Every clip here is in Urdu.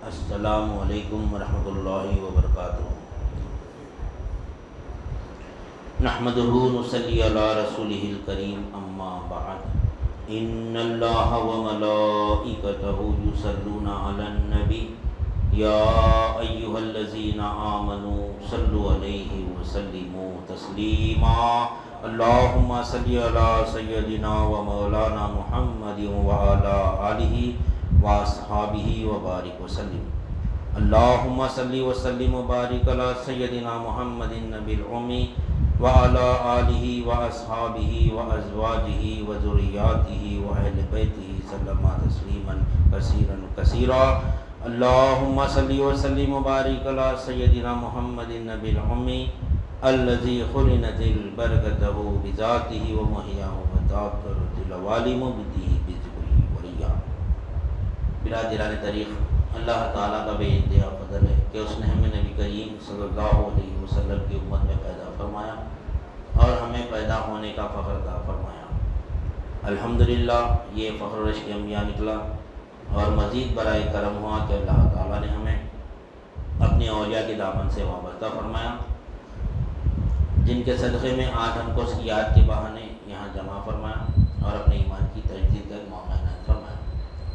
السلام علیکم ورحمۃ اللہ وبرکاتہ۔ نحمدہ نصلی علی رسولہ الکریم، اما بعد، ان اللہ وملائکتہ یصلون علی النبی یا ایہا الذین آمنوا صلوا علیہ وسلموا تسلیما۔ اللہم صلی علی سیدنا و مولانا محمد وعلی آلہ واصحابہ وبارک وسلم۔ اللہم صلی وسلم وبارک علی سیدنا محمد النبی الامی وعلی آلہ واصحابہ وازواجہ وذریاتہ واہل بیتہ سلم تسلیما کثیرا کثیرا۔ اللہم صلی وسلم وبارک علی سیدنا محمد النبی الامی الذی خلنت البرکتہ بذاتہ ومحیاہ وتعطرت العوالم بدہ بذکرہ وریا۔ برادران طریق، اللہ تعالیٰ کا بے انتہا فضل ہے کہ اس نے ہمیں نبی کریم صلی اللہ علیہ وسلم کی امت میں پیدا فرمایا اور ہمیں پیدا ہونے کا فخر عطا فرمایا۔ الحمدللہ یہ فخر رشک انبیاء نکلا اور مزید برائے کرم ہوا کہ اللہ تعالیٰ نے ہمیں اپنے اولیاء کے دامن سے وابستہ فرمایا، جن کے صدقے میں آج ہم کو اس کی یاد کے بہانے یہاں جمع فرمایا اور اپنے ایمان کی تجدید کا موقع عنایت فرمایا۔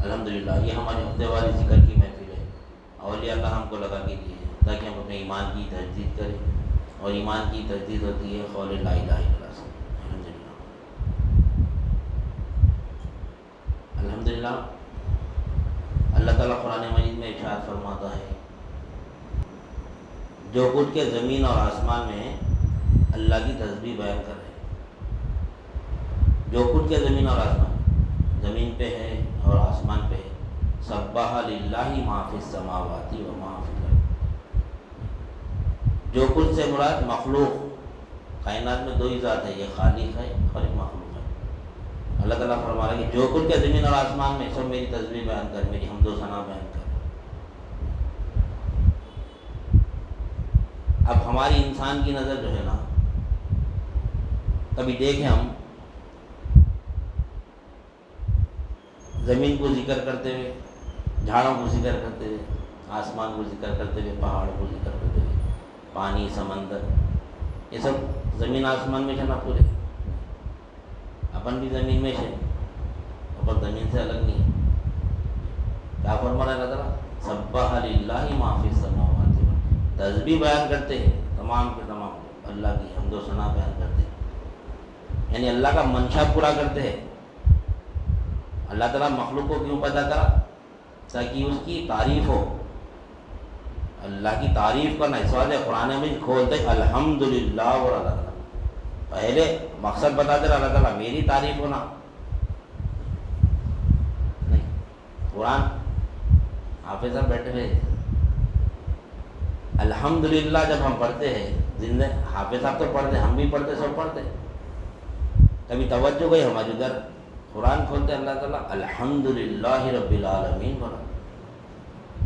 الحمدللہ یہ ہماری ہفتے والی ذکر کی محفل ہے۔ اولیاء اللہ ہم کو لگا کے دیے ہیں تاکہ ہم اپنے ایمان کی تجدید کریں، اور ایمان کی تجدید ہوتی ہے قول لا الہ الا اللہ سے۔ الحمدللہ اللہ تعالیٰ قرآن مجید میں ارشاد فرماتا ہے، جو کچھ کے زمین اور آسمان میں ہے اللہ کی تسبیح بیان کر رہے ہیں۔ جو کچھ کے زمین اور آسمان، زمین پہ ہے اور آسمان پہ ہے، سبح للہ ما فی السماوات و ما فی الارض۔ جو کچھ سے مراد مخلوق، کائنات میں دو ہی ذات ہے، یہ خالق ہے اور ایک مخلوق ہے۔ اللہ تعالیٰ فرما رہا ہے کہ جو کچھ کے زمین اور آسمان میں سب میری تسبیح بیان کر، میری حمد و ثنا بیان کر۔ اب ہماری انسان کی نظر جو ہے نا، کبھی دیکھیں ہم زمین کو ذکر کرتے ہوئے، جھاڑوں کو ذکر کرتے ہوئے، آسمان کو ذکر کرتے ہوئے، پہاڑ کو ذکر کرتے ہوئے، پانی، سمندر، یہ سب زمین آسمان میں نا پورے۔ اپن بھی زمین میں ہے، اپن زمین سے الگ نہیں ہے۔ کیا فرما رہا ہے اللہ تعالیٰ؟ سبح للہ ما فی السماوات، تسبیح بیان کرتے ہیں تمام کے تمام، اللہ کی حمد و ثنا بیان کرتے ہیں، یعنی اللہ کا منشا پورا کرتے ہیں۔ اللہ تعالیٰ مخلوق کو کیوں پیدا کرا؟ تاکہ اس کی تعریف ہو، اللہ کی تعریف کرنا۔ اس وجہ قرآن میں کھولتے الحمدللہ، اور اللہ تعالیٰ پہلے مقصد بتاتے رہا، اللہ تعالیٰ میری تعریف ہونا نہیں۔ قرآن حافظ صاحب بیٹھے ہوئے، الحمدللہ جب ہم پڑھتے ہیں، زندہ حافظ صاحب تو پڑھتے، ہم بھی پڑھتے، سب پڑھتے، کبھی توجہ گئی ہماری ادھر، قرآن کھولتے اللہ تعالیٰ الحمدللہ رب العالمین بولا،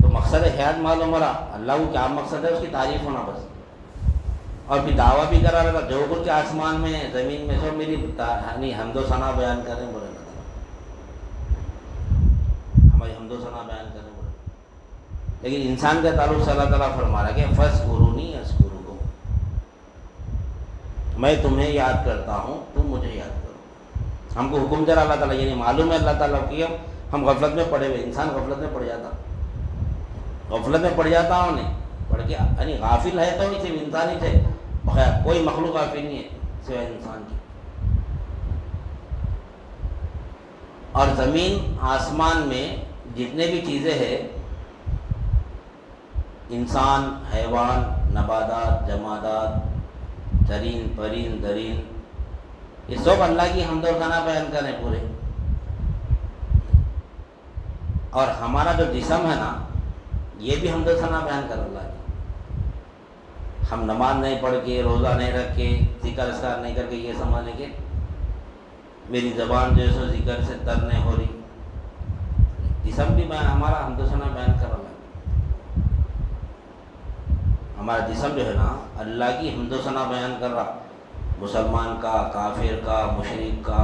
تو مقصد حیات معلوم ہو رہا، اللہ کو کیا مقصد ہے، اس کی تعریف ہونا بس۔ اور پھر دعویٰ بھی کرا رہا، جو کچھ آسمان میں زمین میں سب میری یعنی حمد و ثنا بیان کریں بولے اللہ تعالیٰ، ہماری حمد و ثنا بیان کریں بولے۔ لیکن انسان کا تعلق سے اللہ تعالیٰ فرما رہا کہ فاذکرونی اذکرکم، میں تمہیں یاد کرتا ہوں، تم مجھے یاد کرو۔ ہم کو حکم دے رہا اللہ تعالیٰ، یعنی معلوم ہے اللہ تعالیٰ کی ہم غفلت میں پڑے ہوئے، انسان غفلت میں پڑ جاتا، غفلت میں پڑ جاتا ہوں نہیں پڑھ کے، یعنی غافل ہے تو نہیں صرف انسان ہی تھے، بخیر کوئی مخلوق غافل نہیں ہے سوائے انسان کی۔ اور زمین آسمان میں جتنے بھی چیزیں ہیں، انسان، حیوان، نباتات، جمادات، چرین، پرین، درین، یہ سب اللہ کی حمد و ثنا بیان کریں پورے۔ اور ہمارا جو جسم ہے نا، یہ بھی حمد و ثنا بیان کر اللہ کی۔ ہم نماز نہیں پڑھ کے، روزہ نہیں رکھ کے، ذکر اذکار نہیں کر کے یہ سمجھنے کے میری زبان جو ہے سو ذکر سے تر نہیں ہو رہی، جسم بھی ہمارا حمد و ثنا بیان کر اللہ کی۔ ہمارا جسم جو ہے نا اللہ کی حمد و ثنا بیان کر رہا، مسلمان کا، کافر کا، مشرک کا،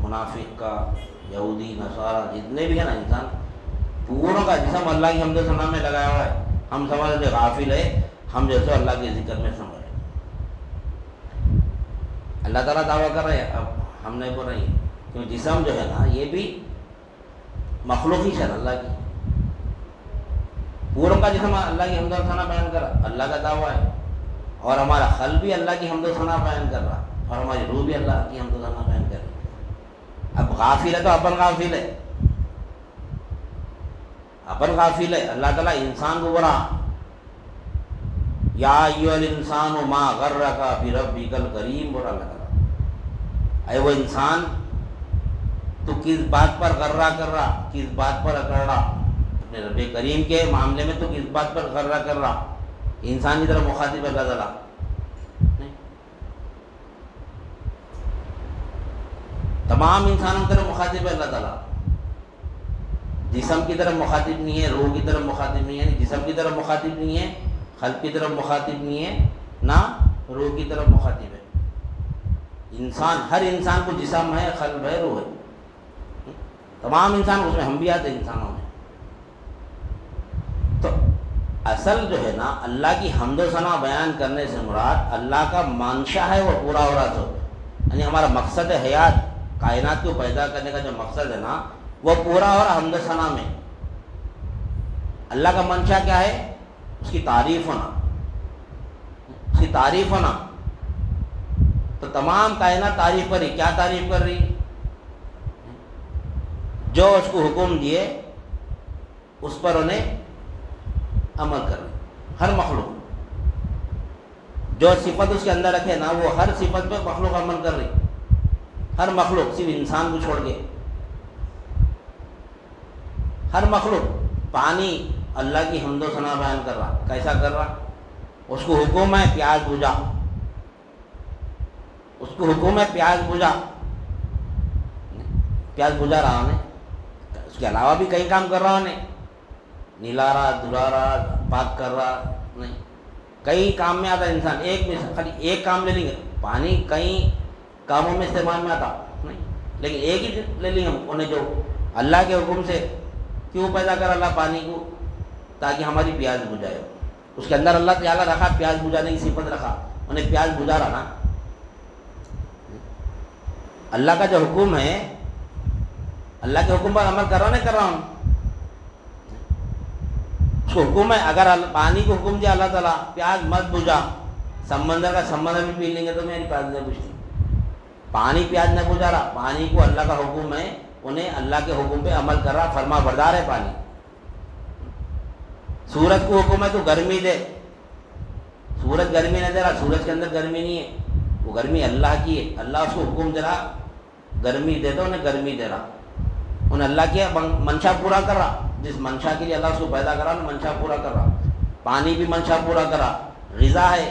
منافق کا، یہودی، نصارہ، جتنے بھی ہیں نا انسان، پوروں کا جسم اللہ کی حمد و ثنا میں لگایا ہوا ہے. ہم سمجھتے غافل ہے, ہم جیسے اللہ کے ذکر میں سمجھ. اللہ تعالیٰ دعویٰ کر رہے ہیں, اب ہم نہیں بول رہے ہیں کیوں جسم جو ہے نا یہ بھی مخلوق ہی ہے اللہ کی. پوروں کا جسم اللہ کی حمد و ثنا بیان کر رہا, اللہ کا دعویٰ ہے, اور ہمارا قلب بھی اللہ کی حمد و ثنا بیان کر رہا, اور ہماری روح بھی اللہ کی حمد و ثنا بیان کر رہی. اب غافل ہے تو اپن غافل ہے, اپن غافل ہے. اللہ تعالیٰ انسان کو بولا یا ایھا الانسان ما غرک بربک الکریم, بولا اللہ تعالیٰ اے وہ انسان تو کس بات پر غرہ کر رہا, کس بات پر اکڑ رہا, اپنے رب کریم کے معاملے میں تو کس بات پر غرہ کر رہا. انسان کی طرف مخاطب اللہ تعالیٰ, تمام انسانوں کی طرف مخاطب ہے اللہ تعالیٰ. جسم کی طرف مخاطب نہیں ہے, روح کی طرف مخاطب نہیں ہے, جسم کی طرف مخاطب نہیں ہے, قلب کی طرف مخاطب نہیں ہے, نہ روح کی طرف مخاطب ہے. انسان, ہر انسان کو جسم ہے, قلب ہے, روح ہے, تمام انسان اس میں, ہم بھی آتے ہیں انسانوں میں. تو اصل جو ہے نا اللہ کی حمد و ثنا بیان کرنے سے مراد اللہ کا منشا ہے وہ پورا ہو رہا. تو یعنی ہمارا مقصد ہے حیات, کائنات کو پیدا کرنے کا جو مقصد ہے نا وہ پورا ہو رہا حمد و ثنا میں. اللہ کا منشا کیا ہے, اس کی تعریف ہونا, اس کی تعریف ہونا. تو تمام کائنات تعریف کر رہی, کیا تعریف کر رہی, جو اس کو حکم دیے اس پر انہیں عمل کر رہی. ہر مخلوق جو صفت اس کے اندر رکھے نا وہ ہر صفت پہ مخلوق عمل کر رہی. ہر مخلوق, صرف انسان کو چھوڑ کے ہر مخلوق. پانی اللہ کی حمد و ثنا بیان کر رہا, کیسا کر رہا, اس کو حکم ہے پیاز بجھا, اس کو حکم ہے پیاز بجھا, پیاز بجھا رہا انہیں. اس کے علاوہ بھی کئی کام کر رہا انہیں, نلا رہا, دھلا رہا, پاک کر رہا, نہیں کئی کام میں آتا انسان. ایک میں خالی ایک کام لے لیں گے, پانی کئی کاموں میں استعمال میں آتا نہیں, لیکن ایک ہی لے لیں ہم انہیں جو اللہ کے حکم سے. کیوں پیدا کر اللہ پانی کو, تاکہ ہماری پیاز بجھائے. اس کے اندر اللہ تعالیٰ رکھا پیاز بجھانے کی صفت رکھا, انہیں پیاز بجھا رہا نا. اللہ کا جو حکم ہے, اللہ کے حکم پر عمل کر رہا نہیں کر رہا ہوں, اس کو حکم ہے. اگر پانی کو حکم دیا اللہ تعالیٰ پیاز مت بجھا, سمندر کا سمندر بھی پی لیں گے تو میری پیاز نہیں بجھتی. پانی پیاز نہ بجھا رہا, پانی کو اللہ کا حکم ہے, انہیں اللہ کے حکم پہ عمل کر رہا, فرما بردار ہے پانی. سورج کو حکم ہے تو گرمی دے, سورج گرمی نہیں دے رہا, سورج کے اندر گرمی نہیں ہے, وہ گرمی اللہ کی ہے. اللہ اس کو حکم دے رہا گرمی دے دو, انہیں گرمی دے رہا, انہیں اللہ کی منشا پورا کر رہا. جس منشا کے لیے اللہ اس کو پیدا کرا انہیں منشا پورا کر رہا. پانی بھی منشا پورا کر رہا. غذا ہے,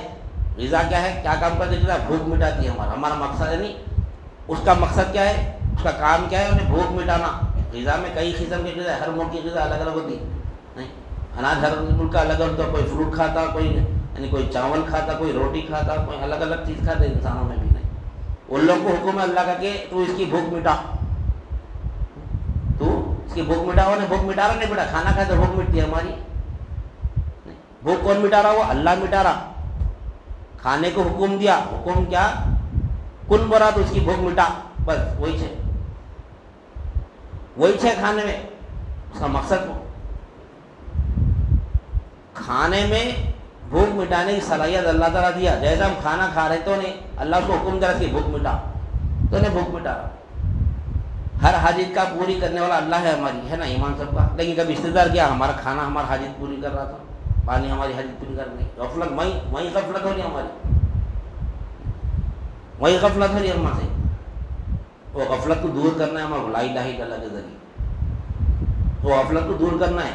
غذا کیا ہے, کیا کام کرتی ہے, بھوک مٹاتی ہے. ہمارا مقصد ہے نہیں, اس کا مقصد کیا ہے, اس کا کام کیا ہے, انہیں بھوک مٹانا. غذا میں کئی قسم کی غذا, ہر ملک کی غذا الگ الگ ہوتی نہیں. اناج ہر ملک کا الگ ہوتا, کوئی فروٹ کھاتا, کوئی یعنی کوئی چاول کھاتا, کوئی روٹی کھاتا, کوئی الگ الگ چیز کھاتے. انسانوں میں بھی نہیں. ان لوگوں کو حکم ہے اللہ کا کہ تو اس کی بھوک مٹا, تو اس کی بھوک مٹا. انہیں بھوک مٹا رہا نہیں بیٹا, کھانا کھائے تو بھوک مٹتی ہے ہماری. بھوک کون مٹا رہا, وہ اللہ مٹا رہا. کھانے کو حکم دیا, حکم کیا, کن برا, تو اس کی بھوک مٹا, بس وہی ہے, وہی ہے کھانے میں. اس کا مقصد کھانے میں بھوک مٹانے کی صلاحیت اللہ تعالیٰ دیا. جیسا ہم کھانا کھا رہے تو نہیں, اللہ اس کو حکم دے رہا کہ بھوک مٹا, تو انہیں بھوک مٹا رہا. ہر حاجت کا پوری کرنے والا اللہ ہے, ہماری ہے نا ایمان سب کا. لیکن کبھی استدار کیا, ہمارا کھانا ہماری حاجت پوری کر رہا تھا, پانی ہماری حاجت پوری کر رہی. غفلت وہیں غفلت ہو رہی ہماری, وہی غفلت ہو رہی ہے ہمارے سے. وہ غفلت کو دور کرنا ہے ہمارا لا الہ الا اللہ کے ذریعے, وہ غفلت کو دور کرنا ہے.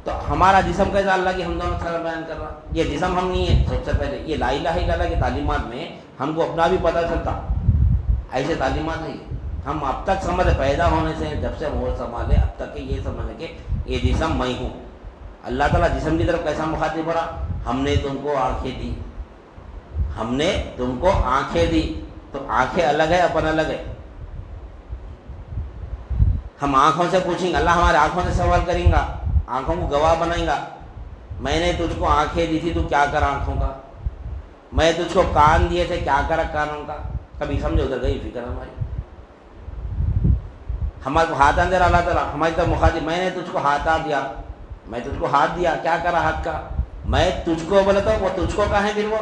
تو ہمارا جسم کیسا اللہ کی حمد و ثنا بیان کر رہا. یہ جسم ہم نہیں ہے, سب سے پہلے یہ لا الہ الا اللہ کی تعلیمات میں ہم کو اپنا بھی پتہ چلتا. ایسے تعلیمات ہے, ہم اب تک سمجھ پیدا ہونے سے, جب سے ہم ہوش سنبھالے اب تک کہ یہ سمجھے کہ یہ جسم میں ہوں. اللہ تعالیٰ جسم کی طرف کیسا مخاطب ہو رہا, ہم نے تم کو آنکھیں دی, ہم نے تم کو آنکھیں دی. تو آنکھیں الگ ہے, اپن الگ ہے. ہم آنکھوں سے پوچھیں گے، اللہ ہمارے آنکھوں سے سوال کریں گا، آنکھوں کو گواہ بنائیں گا، میں نے تجھ کو آنکھیں دی تھی تو کیا کرا آنکھوں کا، میں تجھ کو کان دیے تھے کیا کرا کانوں کا. کبھی سمجھو ادھر گئی فکر ہماری. ہمارے کو ہاتھ اندر اللہ تعالیٰ ہماری طرف مخاطب، میں نے تجھ کو ہاتھ دیا، میں تجھ کو ہاتھ دیا کیا کرا ہاتھ کا، میں تجھ کو بولا تو وہ تجھ کو کہاں ہے پھر، وہ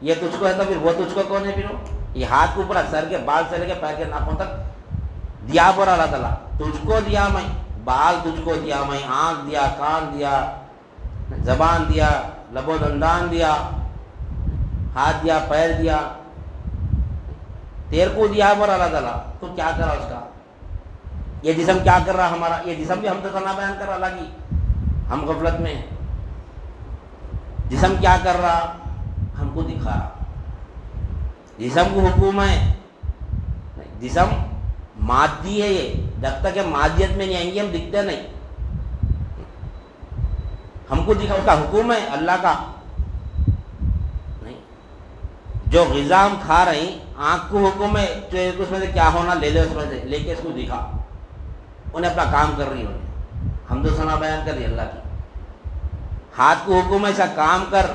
یہ تجھ کو ہے تو پھر وہ تجھ کو کون ہے پھر. وہ یہ ہاتھ کو اوپر سر کے بال سے لے کے پیر کے ناخن تک دیا پورا اللہ تعالیٰ، تجھ کو دیا میں، بال تجھ کو دیا میں، آنکھ دیا، کان دیا، زبان دیا، لب و دندان دیا، ہاتھ دیا، پیر دیا، تیر کو دیا پورا اللہ تعالیٰ. تو کیا کرا اس کا، یہ جسم کیا کر رہا ہمارا، یہ جسم بھی ہم تو ثنا بیان کر رہا اللہ کی، ہم غفلت میں ہیں. جسم کیا کر رہا، ہم کو دکھا رہا. جسم کو حکم ہے، جسم مادی ہے، یہ جب تک کہ مادیت میں نہیں آئیں گے ہم دکھتے نہیں. ہم کو دکھا، اس کا حکم ہے اللہ کا نہیں. جو غذا ہم کھا رہے ہیں آنکھ کو حکم ہے، جو اس میں سے کیا ہونا لے لے، اس میں سے لے کے اس کو دکھا، انہیں اپنا کام کر رہی ہوں، ہم تو ثنا بیان کر رہی اللہ کی. ہاتھ کو حکم ہے ایسا کام کر،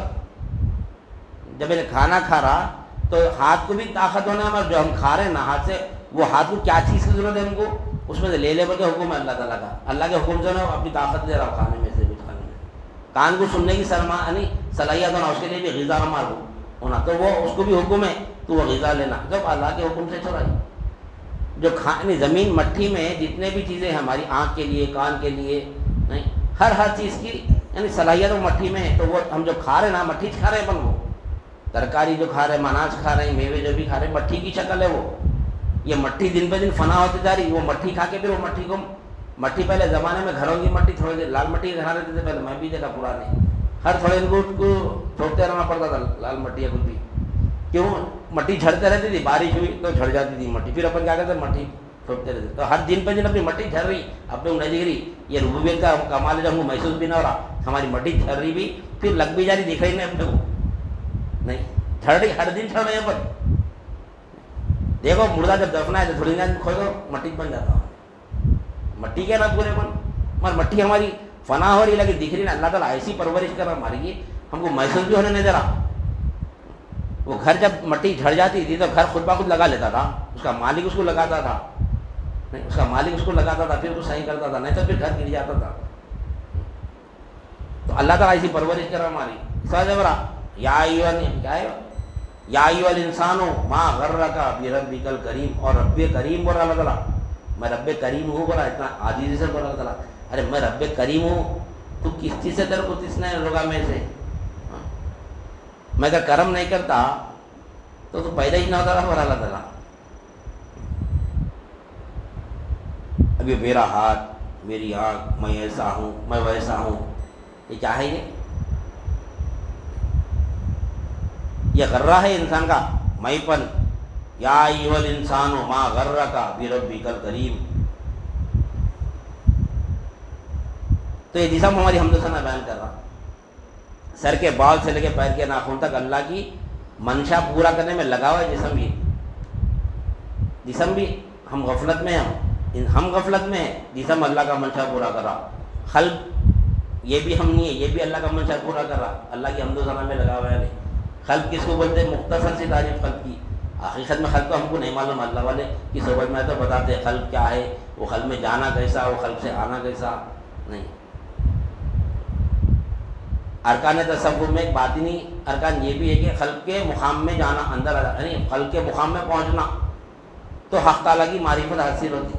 جب یہ کھانا کھا رہا تو ہاتھ کو بھی طاقت ہونا ہے، جو ہم کھا رہے ہیں نا ہاتھ سے، وہ ہاتھ کو کیا چیز کی ضرورت ہے ہم کو، اس میں سے لے لے کے حکم ہے اللہ تعالیٰ کا. اللہ کے حکم سے نا اپنی طاقت دے رہا ہوں کھانے میں سے بھی کھانے میں. کان کو سننے کی صلاحیت ہونا، اس کے لیے بھی غذا ہمارا ہونا، تو وہ اس کو بھی حکم ہے تو وہ غذا لینا، جب اللہ کے حکم سے چلائی. جو کھانے زمین مٹھی میں جتنے بھی چیزیں ہماری آنکھ کے لیے، کان کے لیے نہیں، ہر چیز کی یعنی صلاحیت وہ مٹھی میں ہے. تو وہ ہم جو کھا رہے ہیں نا، مٹھی کھا رہے ہیں اپن، وہ ترکاری جو کھا رہے ہیں، اناج کھا رہے ہیں، میوے جو بھی کھا رہے ہیں، مٹھی کی شکل ہے وہ. یہ مٹھی دن بہ دن فنا ہوتی جا رہی، وہ مٹھی کھا کے پھر وہ مٹھی کو، مٹھی پہلے زمانے میں گھروں کی مٹی تھوڑی دیر لال مٹی کے گھر رہتے تھے پہلے، میں بھی دیکھا پرانے، ہر تھوڑے دن کو چھوڑتے رہنا پڑتا تھا لال مٹی یا کچھ بھی. کیوں، مٹی جھڑتے رہتی تھی، بارش ہوئی تو جھڑ جاتی تھی مٹی، پھر اپن کیا کرتے مٹی چھوڑتے رہتے. تو ہر دن پہ دن اپنی مٹی جھڑ رہی، اپنے کو نہیں دکھ رہی. یہ ربوبیت کا کمال ہے جو ہم کو محسوس بھی نہ ہو رہا، ہماری مٹی جھڑ رہی بھی، پھر لگ بھی جا رہی، دکھ رہی نہیں اپنے کو نہیں، جھڑ رہی، ہر دن جھڑ رہے ہیں. پر دیکھو مردہ جب دفنا ہے تو تھوڑی دیر کھولو مٹی بن جاتا ہے، مٹی کے نا پورے بن، مگر مٹی ہماری فنا ہو رہی لیکن دکھ رہی نا. اللہ تعالیٰ ایسی پرورش کر رہا ہماری، ہم کو محسوس بھی ہونے نہیں دے رہا. وہ گھر جب مٹی جھڑ جاتی تھی تو گھر خود بخود لگا لیتا تھا، اس کا مالک اس کو لگاتا تھا نہیں، اس کا مالک اس کو لگاتا تھا، پھر اس کو صحیح کرتا تھا، نہیں تو پھر گھر گر جاتا تھا. تو اللہ تعالیٰ ایسی پرورش کر رہا ہماری. یا ایھا الانسان ما غرک بربک الکریم، اور رب کریم بولا اللہ تعالیٰ، میں رب کریم ہوں بولا، اتنا عاجزی سے بولا اللہ تعالیٰ. ارے میں رب کریم ہوں، تو کس چیز سے تیرے کو کس نے روکا میں سے؟ میں اگر کرم نہیں کرتا تو پیدا ہی نہ ہوتا تھا بولا اللہ تعالیٰ. ابھی میرا ہاتھ، میری آنکھ، میں ایسا ہوں، میں ویسا ہوں، یہ کیا ہے؟ یہ غرہ ہے انسان کا میں پن. یا ایھا الانسان ما غرک بربک الکریم. تو یہ جسم ہماری حمد و ثنا بیان کر رہا، سر کے بال سے لے کے پیر کے ناخن تک اللہ کی منشا پورا کرنے میں لگا ہوا ہے جسم بھی. جسم بھی ہم غفلت میں ہیں، ہم غفلت میں ہیں، جسم اللہ کا منشا پورا کر رہا. قلب یہ بھی ہم نہیں ہے، یہ بھی اللہ کا منشا پورا کر رہا، اللہ کی حمد و ثنا میں لگا ہوا ہے. خلق کس کو بولتے ہیں؟ مختصر سی تعریف خلق کی. حقیقت میں خلق کو ہم کو نہیں معلوم، اللہ والے کی صحبت میں تو بتاتے ہیں خلق کیا ہے، وہ خلق میں جانا کیسا، وہ خلق سے آنا کیسا نہیں. ارکان تصوف میں ایک باطنی ارکان یہ بھی ہے کہ خلق کے مقام میں جانا، اندر یعنی خلق کے مقام میں پہنچنا تو حق تعالیٰ کی معرفت حاصل ہوتی.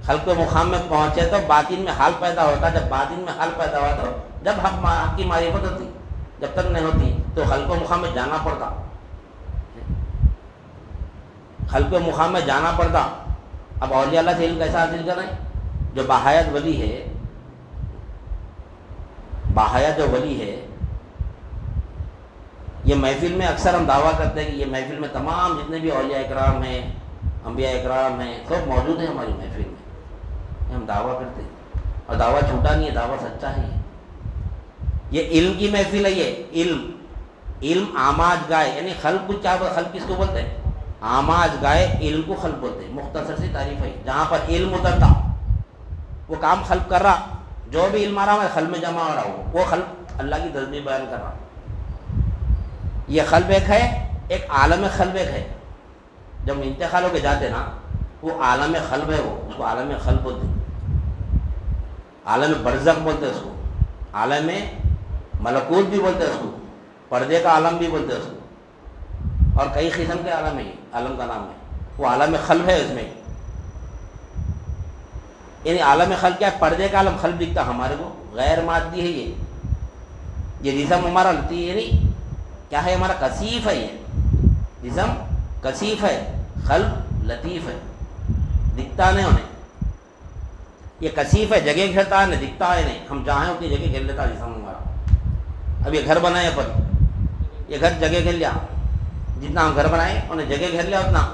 خلق کے مقام میں پہنچے تو باطن میں حال پیدا ہوتا، جب باطن میں حال پیدا ہوا تو جب حق کی معرفت ہوتی. جب تک نہیں ہوتی تو خلق و مقام میں جانا پڑتا، خلق و مقام میں جانا پڑتا. اب اولیاء اللہ سے علم کیسا حاصل کریں؟ جو باحیات ولی ہے، باحیات جو ولی ہے، یہ محفل میں اکثر ہم دعویٰ کرتے ہیں کہ یہ محفل میں تمام جتنے بھی اولیاء اکرام ہیں، انبیاء اکرام ہیں، سب موجود ہیں ہماری محفل میں. ہم دعویٰ کرتے ہیں اور دعویٰ جھوٹا نہیں ہے، دعویٰ سچا ہے. یہ علم کی محفل ہے، یہ علم آماج گائے، یعنی خلق کو کیا، خلق کس کو بولتے ہیں؟ آماج گائے، علم کو خلق بولتے ہیں. مختصر سی تعریف ہے. جہاں پر علم اترتا وہ کام خلق کر رہا، جو بھی علم آ رہا ہے خلق میں جمع ہو رہا ہو، وہ خلق اللہ کی تسبیح بیان کر رہا. یہ خلق ایک ہے، ایک عالم خلق ایک ہے. جب انتقال ہو کے جاتے نا وہ عالم خلق ہے، وہ اس کو عالم خلق بولتے ہیں، عالم برزخ بولتے ہیں اس کو، عالم ملکوت بھی بولتے ہیں اس کو، پردے کا عالم بھی بولتے ہیں اس کو، اور کئی قسم کے عالم ہیں. یہ عالم کا نام ہے، وہ عالم خلق ہے. اس میں یعنی عالم خلق کیا ہے؟ پردے کا عالم. خلق دکھتا ہمارے کو، غیر مادی ہے. یہ جسم ہمارا لطیف ہے، نہیں کیا ہے، ہمارا کثیف ہے. یہ جسم کثیف ہے، خلق لطیف ہے، دکھتا نہیں انہیں. یہ کثیف ہے، جگہ گھیرتا ہے، نہیں دکھتا ہے نہیں. ہم چاہیں اتنی جگہ گھیر لیتا جسم ہمارا. اب یہ گھر بنائے اپن، یہ گھر جگہ گھیر لیا، جتنا ہم گھر بنائے انہیں جگہ گھیر لیا اتنا.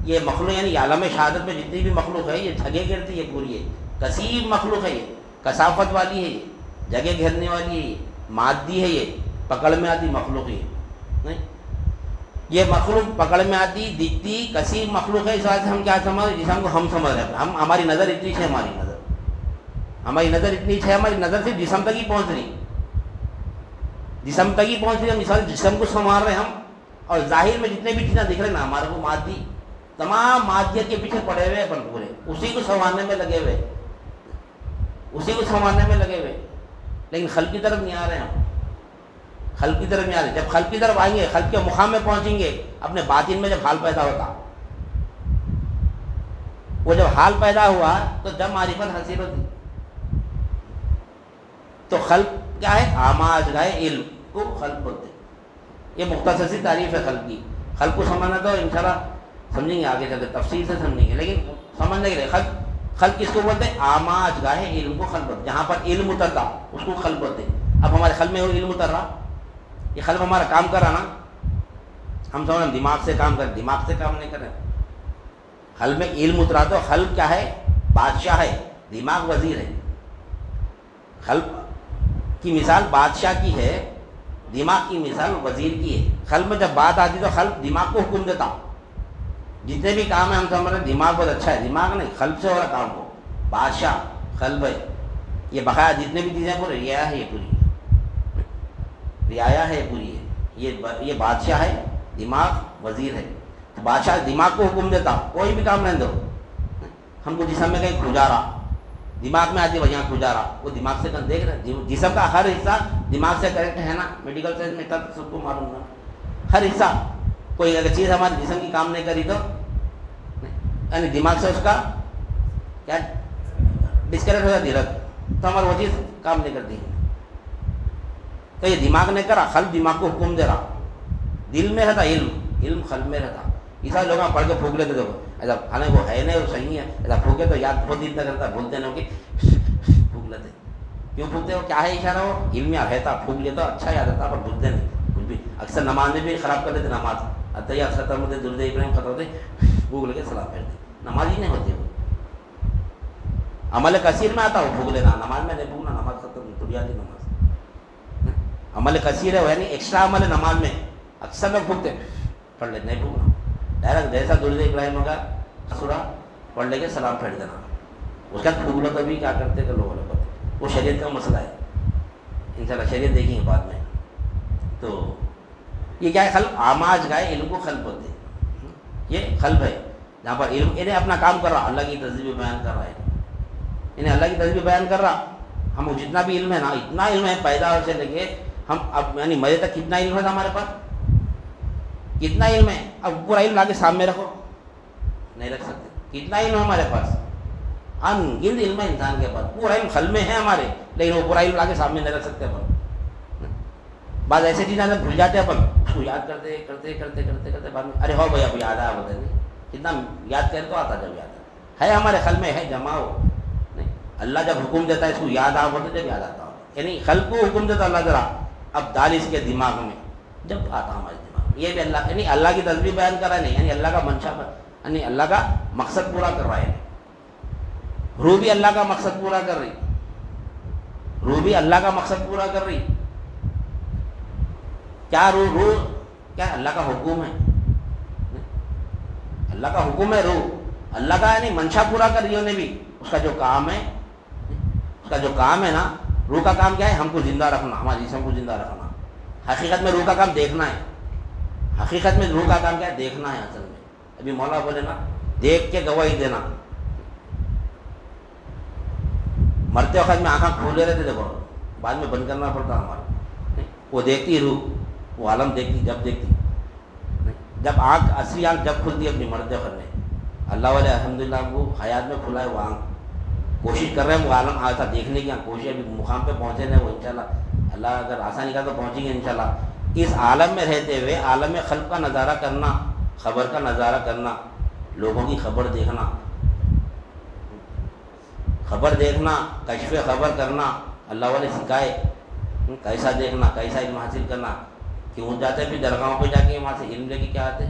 یہ مخلوق یعنی عالم شہادت میں جتنی بھی مخلوق ہے یہ جگہ گھیرتی ہے پوری. ہے کثیف مخلوق ہے، یہ کثافت والی ہے، یہ جگہ گھیرنے والی ہے، یہ مادی ہے، یہ پکڑ میں آتی مخلوق ہے. نہیں یہ مخلوق پکڑ میں آتی دکھتی کثیف مخلوق ہے. اس وجہ سے ہم کیا سمجھ، جسم کو ہم سمجھ رہے ہیں. ہم ہماری نظر اتنی ہے، ہماری نظر اتنی ہے، ہماری نظر صرف جسم تک ہی پہنچ رہی، جسم تک ہی پہنچ رہی. ہم مثال جسم کو سنوار رہے ہیں ہم، اور ظاہر میں جتنے بھی چیزیں دکھ رہے ہیں نا ہمارے کو مادی، تمام مادیت کے پیچھے پڑے ہوئے اپن پورے، اسی کو سنوارنے میں لگے ہوئے، اسی کو سنوارنے میں لگے ہوئے. لیکن خلق کی طرف نہیں آ رہے ہم، خلق کی طرف نہیں آ رہے. جب خلق کی طرف آئیں گے، خلق کے مقام میں پہنچیں گے، اپنے باطن میں جب حال پیدا ہوتا، وہ جب حال پیدا ہوا تو جب معرفت حاصل ہوتی. تو خلق کیا ہے؟ آماج گائے علم کو خلق بولتے. یہ مختصر سی تعریف ہے خلق کی. خلق کو سمجھنا تو انشاءاللہ سمجھیں گے آگے چل کے، تفصیل سے سمجھیں گے، لیکن سمجھنے کے لیے خلق کس کو بولتے ہیں؟ آماج گاہ علم کو خلق بولتے. جہاں پر علم اترتا اس کو خلق بولتے ہیں. اب ہمارے خلق میں وہ علم اتر رہا، یہ خلق ہمارا کام کر رہا نا. ہم سمجھ دماغ سے کام کر، دماغ سے کام نہیں کر رہے. خلق میں علم اترا تو خلق کیا ہے؟ بادشاہ ہے، دماغ وزیر ہے. خلق کی مثال بادشاہ کی ہے، دماغ کی مثال وزیر کی ہے. خلق میں جب بات آتی تو خلق دماغ کو حکم دیتا. جتنے بھی کام ہیں ہم سمجھ رہے ہیں دماغ بہت اچھا ہے، دماغ نہیں، قلب سے ہو رہا کام کو. بادشاہ قلب ہے. یہ بقایا جتنے بھی چیزیں پوری رعایا ہے، یہ پوری رعایا ہے، پوری ہے. یہ بادشاہ ہے، دماغ وزیر ہے. بادشاہ دماغ کو حکم دیتا کوئی بھی کام نہیں دو. ہم کو جسم میں کہیں کھجا رہا، دماغ میں آتی وجہ کھجا رہا، وہ دماغ سے کہیں دیکھ رہے. جسم کا ہر حصہ دماغ سے کنیکٹ ہے نا. میڈیکل سائنس میں تب سب کو معلوم نا، ہر حصہ. کوئی اگر چیز ہمارے جسم کی کام نہیں کری تو یعنی دماغ سے اس کا کیا ڈسکنیکٹ ہو جاتی رکھ، تو ہماری وہ چیز کام نہیں کرتی. تو یہ دماغ نے کرا، خلق دماغ کو حکم دے رہا. دل میں رہتا علم، علم قلب میں رہتا. ایسا لوگ پڑھ کے پھونک لیتے دیکھو ایسا، حالانکہ وہ ہے نہیں وہ صحیح ہے، ایسا پھونکے تو یاد بہت اتنا کرتا، بھولتے نہیں کہ پھونک لیتے. کیوں پھونکتے ہو؟ کیا ہے اشارہ؟ وہ علم میں رہتا، پھونک لیتا اچھا یاد رہتا، پر بھولتے نہیں کچھ بھی. اکثر نماز میں بھی خراب کر دیتے. نماز اتحیات ختم ہوتے، درود ابراہیم ختم ہوتے، پھونک لے کے سلام پھیرتے. نماز ہی نہیں ہوتی. وہ عمل کثیر میں آتا وہ پھونک لینا، نماز میں نہیں پھونکنا. نماز ختم تریادی نماز عمل کثیر ہے، یعنی ایکسٹرا عمل ہے نماز میں. اکثر لوگ پھونکتے پڑھ لیتے، نہیں پھونکنا. ڈائریکٹ جیسا درود ابراہیم ہوگا سورہ پڑھ لے کے سلام پھیر دینا. اس کا پھونک لو تبھی کیا کرتے کہ لوگ الگ ہوتے. وہ شریعت کا مسئلہ ہے، انشاءاللہ شریعت دیکھیں گے بعد میں. تو یہ کیا ہے؟ خلق آماج گائے علم کو خلق بولتے ہیں. یہ خلق ہے جہاں پر علم انہیں اپنا کام کر رہا، اللہ کی تسبیح بیان کر رہا ہے. انہیں اللہ کی تسبیح بیان کر رہا. ہم جتنا بھی علم ہے نا، اتنا علم ہے پیدا سے لے کے ہم اب یعنی مجھے تک کتنا علم ہے ہمارے پاس، کتنا علم ہے. اب پورا علم لا کے سامنے رکھو، نہیں رکھ سکتے. کتنا علم ہے ہمارے پاس؟ ان گنت علم ہے انسان کے پاس. پورا علم خلق میں ہے ہمارے، لیکن وہ پورا علم لا کے سامنے نہیں رکھ سکتے اپن. بعض ایسے چیزیں بھول جاتے ہیں اپن، اس کو یاد کرتے کرتے کرتے کرتے کرتے بعد میں ارے ہو بھائی اب یاد آیا ہوتا نہیں. کتنا یاد کرے تو آتا جب یاد ہے ہمارے خلق میں ہے جمع ہو. نہیں اللہ جب حکم دیتا ہے اس کو یاد آ ہوتا جب یاد آتا ہو، یعنی خلق کو حکم دیتا اللہ ذرا اب ڈال اس کے دماغ میں، جب آتا ہمارے دماغ. یہ بھی اللہ یعنی اللہ کی تسبیح بیان کر رہا ہے نہیں، یعنی اللہ کا منشا یعنی اللہ کا مقصد پورا کر رہا ہے. روح بھی اللہ کا مقصد پورا کر رہی، روح بھی اللہ کا مقصد پورا کر رہی. کیا روح کیا اللہ کا حکم ہے، اللہ کا حکم ہے روح. اللہ کا یعنی منشا پورا کر رہی ہے. انہیں بھی اس کا جو کام ہے اس کا جو کام ہے نا، روح کا کام کیا ہے؟ ہم کو زندہ رکھنا، ہمارے جسم کو زندہ رکھنا۔ حقیقت میں روح کا کام دیکھنا ہے، حقیقت میں روح کا کام کیا ہے؟ دیکھنا ہے اصل میں۔ ابھی مولا بولے نا، دیکھ کے گواہی دینا۔ مرتے وقت میں آنکھیں کھولے رہتے، دیکھو بعد میں بند کرنا پڑتا ہمارا۔ وہ دیکھتی روح، وہ عالم دیکھتی، جب دیکھتی جب آنکھ، اصلی آنکھ جب کھلتی ہے اپنی مرتے وقت میں۔ اللہ والے الحمدللہ ہم کو حیات میں کھلا ہے وہ آنکھ، کوشش کر رہے ہیں وہ عالم آتا دیکھنے کی، کوشش ابھی مقام پہ پہنچے نہیں وہ انشاءاللہ، اللہ اگر آسانی کا تو پہنچیں گے انشاءاللہ۔ اس عالم میں رہتے ہوئے عالم خلق کا نظارہ کرنا، خبر کا نظارہ کرنا، لوگوں کی خبر دیکھنا، خبر دیکھنا، کشف خبر کرنا، اللہ والے سکھائے کیسا دیکھنا، کیسا علم حاصل کرنا۔ کیوں جاتے پھر درگاہوں پہ جا کے وہاں سے علم لے کے کیا آتے؟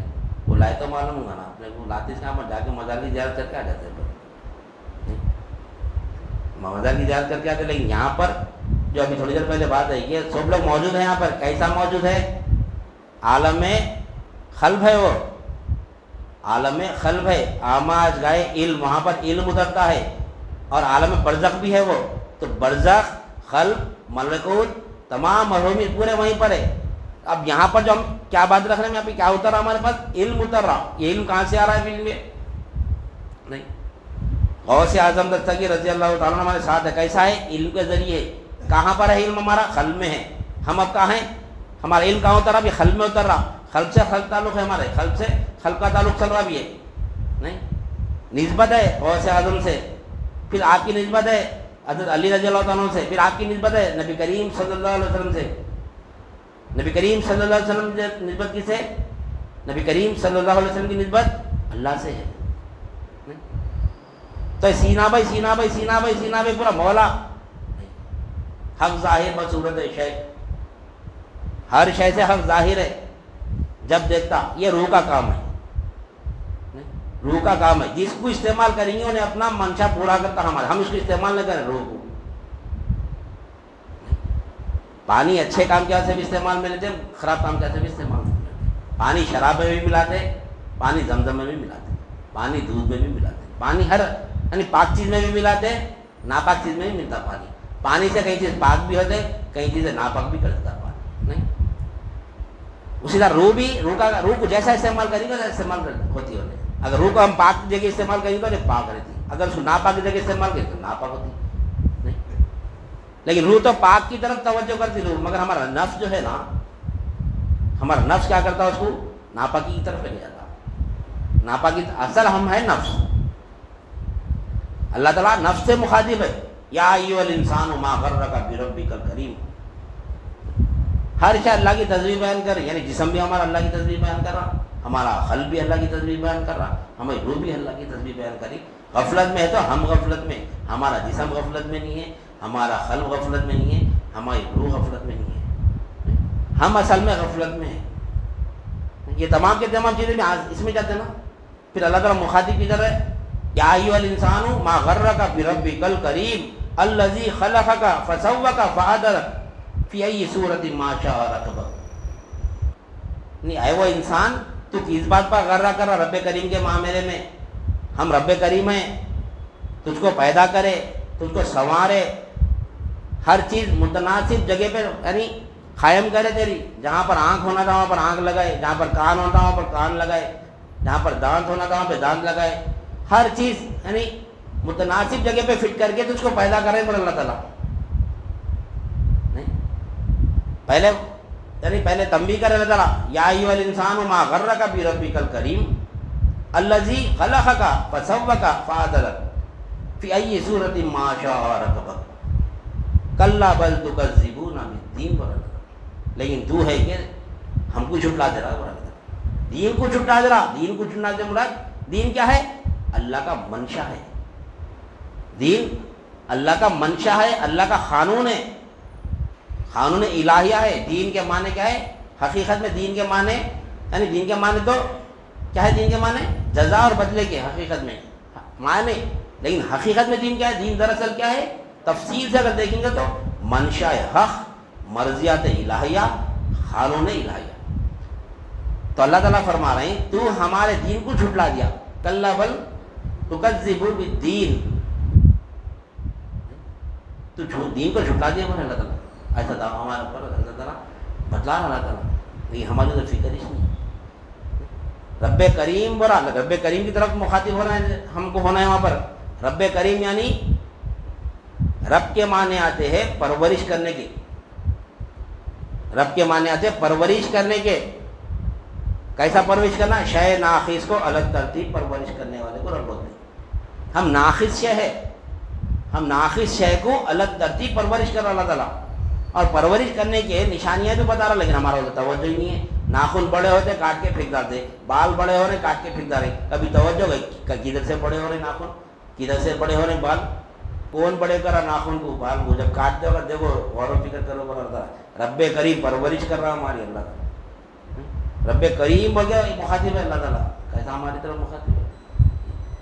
وہ لائے تو معلوم ہوگا نا اپنے کو، لاتے سے ہم جا کے مزار کی زیارت کر کے آ جاتے ہیں، مزار کی زیارت کر کے آتے۔ لیکن یہاں پر جو ابھی تھوڑی دیر پہلے بات ہے کہ سب لوگ موجود ہیں یہاں پر، کیسا موجود ہے؟ عالم قلب ہے، وہ عالم قلب ہے، آماج گائے علم، وہاں پر علم اترتا ہے، اور عالم برزخ بھی ہے وہ، تو برزخ، قلب، ملکوت، تمام مرحومی پورے وہیں پر ہے۔ اب یہاں پر جو ہم کیا بات رکھ رہے ہیں، یہاں پہ کیا اتر رہا ہمارے پاس؟ علم اتر رہا۔ یہ علم کہاں سے آ رہا ہے؟ علم نہیں، غوث اعظم دستگیر رضی اللہ تعالیٰ ہمارے ساتھ ہے، کیسا ہے؟ علم کے ذریعے۔ کہاں پر ہے علم ہمارا؟ قلب میں ہے۔ ہم اب کہاں ہیں؟ ہمارا علم کہاں اتر رہا؟ ابھی قلب میں اتر رہا۔ قلب سے خلق تعلق ہے ہمارے، قلب سے خلق کا تعلق چل رہا بھی ہے، نہیں نسبت ہے غوث اعظم سے، پھر آپ کی نسبت ہے حضرت علی رضی اللہ عنہ سے، پھر آپ کی نسبت ہے نبی کریم صلی اللہ علیہ وسلم سے۔ نبی کریم صلی اللہ علیہ وسلم کی نسبت کس ہے؟ نبی کریم صلی اللہ علیہ وسلم کی نسبت اللہ سے ہے۔ تو سینہ بھائی سینہ بھائی سینہ بھائی سینہ بھائی پورا مولا، حق ظاہر بصورت شے، ہر شے سے حق ظاہر ہے جب دیکھتا۔ یہ روح کا کام ہے، روح کا کام ہے۔ جس کو استعمال کریں گے انہیں اپنا منشا پورا کرتا ہمارا، ہم اس کو استعمال نہ کریں روح کو۔ پانی اچھے کام کیا سے بھی استعمال میں لیتے، خراب کام کیا سے بھی استعمال میں لیتے۔ پانی شراب میں بھی ملاتے، پانی زمزم میں بھی ملاتے، پانی دودھ میں بھی ملاتے، پانی ہر یعنی پاک چیز میں بھی ملاتے، ناپاک چیز میں بھی ملتا پانی۔ پانی سے کئی چیز پاک بھی ہوتے، کئی چیزیں ناپاک بھی کر دیتا پانی، نہیں اسی طرح روح بھی، روح کو جیسا استعمال کریں گے ویسا استعمال ہوتی ہوتی۔ اگر روح کو ہم پاک جگہ استعمال کریں گے تو پاک رہتی، اگر اس کو ناپاک جگہ استعمال کریں تو ناپاک ہوتی، نہیں۔ لیکن روح تو پاک کی طرف توجہ کرتی روح، مگر ہمارا نفس جو ہے نا، ہمارا نفس کیا کرتا ہے؟ اس کو ناپاکی کی طرف لے جاتا۔ ناپاکی اصل ہم ہے نفس، اللہ تعالیٰ نفس سے مخاطب ہے، یا ایھا الانسان ما غرک بربک الکریم۔ ہر شے اللہ کی تصویر بیان کر، یعنی جسم بھی ہمارا اللہ کی تصویر بیان کر رہا، ہمارا قلب بھی اللہ کی تصویر بیان کر رہا، ہماری روح بھی اللہ کی تصویر بیان کری۔ غفلت میں ہے تو ہم غفلت میں، ہمارا جسم غفلت میں نہیں ہے، ہمارا قلب غفلت میں نہیں ہے، ہماری روح غفلت میں نہیں ہے، ہم اصل میں غفلت میں ہیں۔ یہ تمام کے تمام چیزیں اس میں جاتے ہیں نا۔ پھر اللہ تعالیٰ مخاطب کدھر ہے؟ یا ایھا الانسان ما غرک بربک الکریم الذی خلقک فسوک فعدلک فی ای صورت ما شاء رکبک۔ نہیں اے وہ انسان، تو کس بات پر غرہ کر رہا؟ رب کریم کے معاملے میں۔ ہم رب کریم ہیں، تجھ کو پیدا کرے، تجھ کو سنوارے، ہر چیز متناسب جگہ پہ یعنی قائم کرے تیری۔ جہاں پر آنکھ ہونا تھا وہاں پر آنکھ لگائے، جہاں پر کان ہونا تھا وہاں پر کان لگائے، جہاں پر دانت ہونا تھا وہاں پہ دانت لگائے، ہر چیز یعنی متناسب جگہ پہ فٹ کر کے تجھ کو پیدا کرے پر اللہ تعالیٰ۔ نہیں پہلے تنبیہ کرے اللہ تعالیٰ، یا ایھا الانسان ما غرک بربک الکریم الذی خلقک فسوک فعدلک فی ای صورت ما شاء رکبک کلا بل تکذبون بالدین۔ لیکن تو ہے کہ ہم کو جھٹلا دے رہا، دین کو جھٹلا دے رہا۔ دین کو جھٹلا دے مراد دین کیا ہے؟ اللہ کا منشا ہے۔ دین اللہ کا منشا ہے، اللہ کا قانون ہے، قانون الہیہ ہے۔ دین کے معنی کیا ہے؟ حقیقت میں دین کے معنی یعنی دین کے معنی تو کیا ہے؟ دین کے معنی جزا اور بدلے کے حقیقت میں معنی۔ لیکن حقیقت میں دین کیا ہے؟ دین دراصل کیا ہے؟ تفصیل سے اگر دیکھیں گے تو منشا حق، مرضیات الہیہ، قانون الہیہ۔ تو اللہ تعالیٰ فرما رہے ہیں تو ہمارے دین کو جھٹلا دیا، کلا بل تکذب بالدین، تو دین کو جھٹلا دیا ہمارے اللہ تعالیٰ، ایسا دعویٰ ہمارے اوپر اللہ تعالیٰ بتلا رہا اللہ تعالیٰ، لیکن ہماری تو فکر ہی نہیں۔ رب کریم برا، رب کریم کی طرف مخاطب ہونا ہے، ہم کو ہونا ہے وہاں پر۔ رب کریم یعنی رب کے معنی آتے ہیں پرورش کرنے کے، رب کے معنی آتے ہیں پرورش کرنے کے۔ کیسا پرورش کرنا؟ شے ناخیص کو الگ ترتیب پرورش کرنے والے کو رب بولتے ہیں۔ ہم ناخیص شے ہے، ہم ناخیص شے کو الگ ترتیب پرورش کر رہا اللہ تعالیٰ، اور پرورش کرنے کے نشانیاں بھی بتا رہا، لیکن ہمارا توجہ ہی نہیں ہے۔ ناخن بڑے ہوتے کاٹ کے پھینک ڈالتے، بال بڑے ہو رہے کاٹ کے پھینک ڈالے، کبھی توجہ گئی کدھر سے بڑے ہو رہے ناخن، کدھر سے بڑے ہو رہے بال، کون بڑے کرا ناخن کو، بال کو جب کاٹتے ہوگا دیکھو غور و فکر کرو برا۔ رب کریم پرورش کر رہا ہماری اللہ تعالیٰ، رب کریم بول گیا مخاطب ہے اللہ تعالیٰ، کیسا ہماری طرف مخاطب ہے؟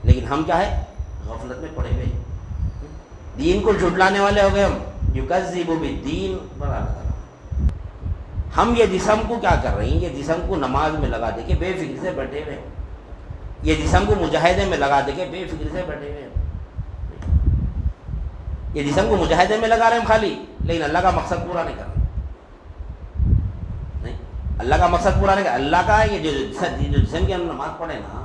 لیکن ہم کیا ہے؟ غفلت میں پڑے ہوئے، دین کو جھٹلانے والے ہو گئے ہم، یکذب بالدین پر اللہ تعالیٰ۔ ہم یہ جسم کو کیا کر رہے ہیں؟ یہ جسم کو نماز میں لگا دے کے بے فکر سے بیٹھے ہوئے ہیں، یہ جسم کو مجاہدے میں لگا دے کے بے فکر سے بیٹھے ہوئے ہیں۔ یہ جسم کو مجاہدے میں لگا رہے ہیں ہم خالی، لیکن اللہ کا مقصد پورا نہیں کر رہے، نہیں اللہ کا مقصد پورا نہیں کر اللہ کا یہ جو جسم کی ہم نماز پڑھے نا،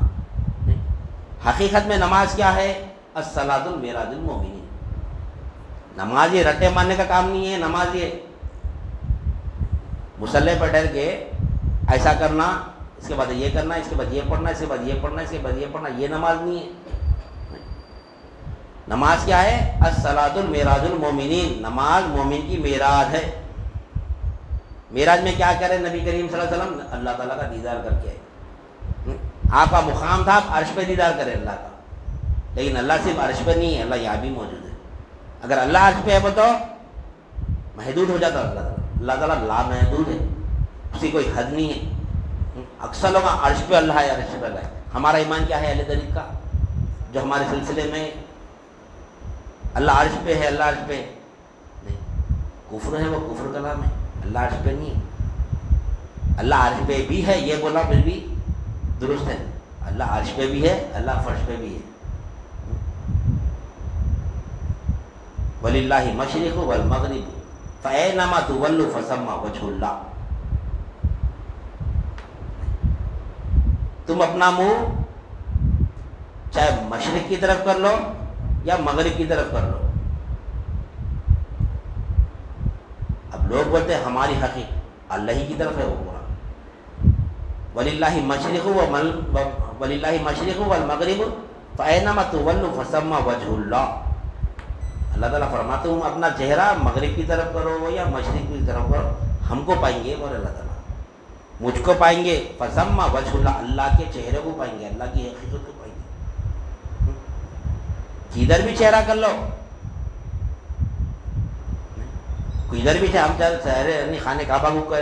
حقیقت میں نماز کیا ہے؟ الصلاۃ المعراج المومنین۔ نماز یہ رٹے مارنے کا کام نہیں ہے، نماز یہ مصلی پر ڈر کے ایسا کرنا، اس کے بعد یہ کرنا، اس کے بعد یہ پڑھنا، اس کے بعد یہ پڑھنا، اس کے بعد یہ پڑھنا، یہ نماز نہیں ہے۔ نماز کیا ہے؟ الصلاۃ المعراج المومنین، نماز مومن کی معراج ہے۔ معراج میں کیا کرے نبی کریم صلی اللہ علیہ وسلم؟ اللہ تعالیٰ کا دیدار کر کے آئے۔ آپ کا مقام تھا آپ عرش پہ دیدار کریں اللہ کا، لیکن اللہ صرف عرش پہ نہیں ہے، اللہ یہاں بھی موجود ہے۔ اگر اللہ عرش پہ ہے بتاؤ محدود ہو جاتا اللہ تعالیٰ، اللہ تعالیٰ لا محدود ہے، اس کی کوئی حد نہیں ہے۔ اکثر لوگ عرش پہ اللہ ہے، عرش پہ اللہ ہے۔ ہمارا ایمان کیا ہے اہل طریق کا، جو ہمارے سلسلے میں اللہ عرش پہ ہے، اللہ عرش پہ نہیں، کفر ہے، وہ کفر کلام ہے، اللہ عرش پہ نہیں ہے۔ اللہ عرش پہ بھی ہے یہ بولا پھر بھی درست ہے، اللہ عرش پہ بھی ہے، اللہ فرش پہ بھی ہے۔ وَلِلَّهِ الْمَشْرِقُ وَالْمَغْرِبُ فَأَيْنَمَا تُوَلُّوا فَثَمَّ وَجْهُ اللَّهِ۔ تم اپنا منہ چاہے مشرق کی طرف کر لو یا مغرب کی طرف کر لو۔ اب لوگ بولتے ہیں ہماری حقیقت اللہ ہی کی طرف ہے وہ پورا۔ وَلِلَّهِ الْمَشْرِقُ وَالْمَغْرِبُ فَأَيْنَمَا تُوَلُّوا فَثَمَّ وَجْهُ اللَّهِ۔ اللہ تعالیٰ فرماتے ہوں اپنا چہرہ مغرب کی طرف کرو یا مشرق کی طرف کرو، ہم کو پائیں گے، اور اللہ تعالیٰ مجھ کو پائیں گے۔ فَثَمَّ وَجْهُ اللَّهِ، اللہ کے چہرے کو پائیں گے، اللہ کی حقیقت کو پائیں گے۔ کدھر بھی چہرہ کر لو، کدھر بھی ہم چہرے یعنی خانہ کعبہ کو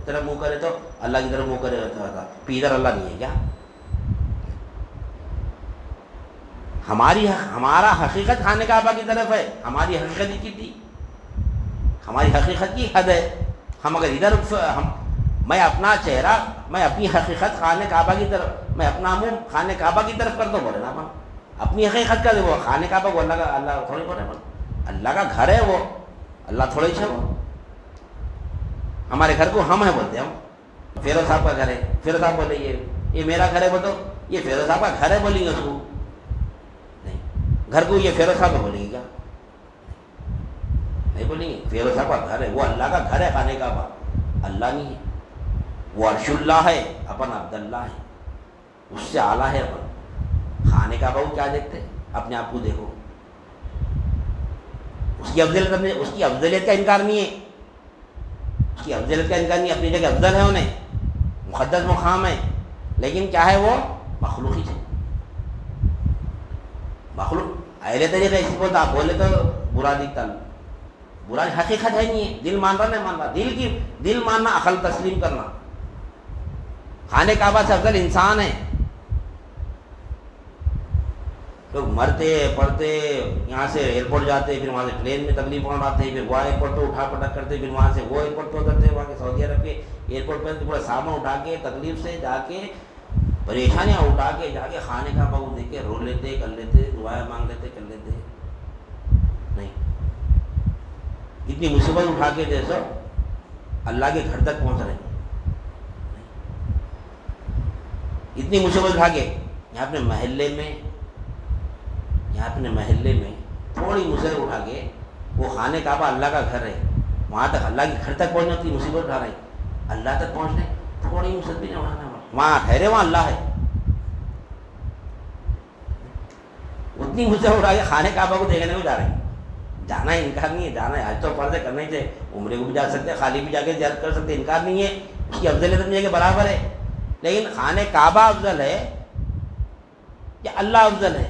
طرف منہ کرے تو اللہ کی طرف منہ کرے رہتا تھا، ادھر اللہ نہیں ہے کیا؟ ہمارا حقیقت خانہ کعبہ کی طرف ہے، ہماری حقیقت کی تھی، ہماری حقیقت کی حد ہے۔ ہم اگر ادھر میں اپنا چہرہ، میں اپنی حقیقت خانہ کعبہ کی طرف، میں اپنا منہ خانہ کعبہ کی طرف کر دو بولے نا، اپنی حقیقت کا وہ خانہ کعبہ کو اللہ کا، اللہ تھوڑی بولے، اللہ کا گھر ہے وہ، اللہ تھوڑے ہے وہ۔ ہمارے گھر کو ہم ہے بولتے ہیں، ہم فیروز صاحب کا گھر ہے، فیروز صاحب بولے یہ میرا گھر ہے، بولو یہ فیروز صاحب کا گھر ہے بولیں گے اس کو، نہیں گھر کو یہ فیروز صاحب بولیں گے کیا؟ نہیں بولیں گے، فیروز صاحب کا گھر ہے، وہ اللہ کا گھر ہے خانہ کعبہ، اللہ نہیں ہے، وہ عرش اللہ ہے، اپن عبداللہ ہے، اس سے اعلیٰ ہے اپن۔ خانہ کعبہ کو کیا دیکھتے؟ اپنے آپ کو دیکھو، اس کی افضلیت کا انکار نہیں ہے، اس کی افضلیت کا انکار نہیں، اپنی جگہ افضل ہے، انہیں مقدس مقام ہے، لیکن کیا ہے وہ مخلوق ہی ہے، مخلوق اہل طریقے اس کو آپ بولے تو برا دکھتا، برا حقیقت ہے نہیں ہے، دل مان رہا نہیں مان رہا، دل ماننا، عقل تسلیم کرنا۔ خانہ کعبہ سے افضل انسان ہے۔ لوگ مرتے پڑھتے یہاں سے ایئرپورٹ جاتے، پھر وہاں سے پلین میں تکلیف اٹھاتے، پھر وہ ایئرپورٹ پہ اٹھا پٹک کرتے، پھر وہاں سے وہ ایئرپورٹ پہ اترتے، وہاں کے سعودی عرب کے ایئرپورٹ پہ پورا سامان اٹھا کے تکلیف سے جا کے پریشانیاں اٹھا کے جا کے خانہ کعبہ کو دیکھ کے رو لیتے، کر لیتے، دعائیں مانگ لیتے، کر لیتے، نہیں اتنی مصیبت اٹھا کے جیسا اللہ کے گھر تک پہنچ رہے ہیں، اتنی مصیبت اٹھا کے یہاں اپنے محلے میں تھوڑی مصیبت اٹھا کے، وہ خانہ کعبہ اللہ کا گھر ہے، وہاں تک اللہ کے گھر تک پہنچنے کی مصیبت اٹھا رہے ہیں، اللہ تک پہنچنے تھوڑی مصیبت بھی نہیں اٹھانا، وہاں ٹھہرے وہاں اللہ ہے، اتنی مصیبت اٹھا کے خانہ کعبہ کو دیکھنے کو جا رہے ہیں، جانا ہے انکار نہیں ہے، جانا ہے، حج تو فرض ہے، کرنا ہی چاہیے، عمرے کو بھی جا سکتے ہیں، خالی بھی جا کے زیارت کر سکتے ہیں، انکار نہیں ہے، اس کی افضلیت نہیں ہے کہ برابر ہے، لیکن خانہ کعبہ افضل ہے یا اللہ افضل ہے؟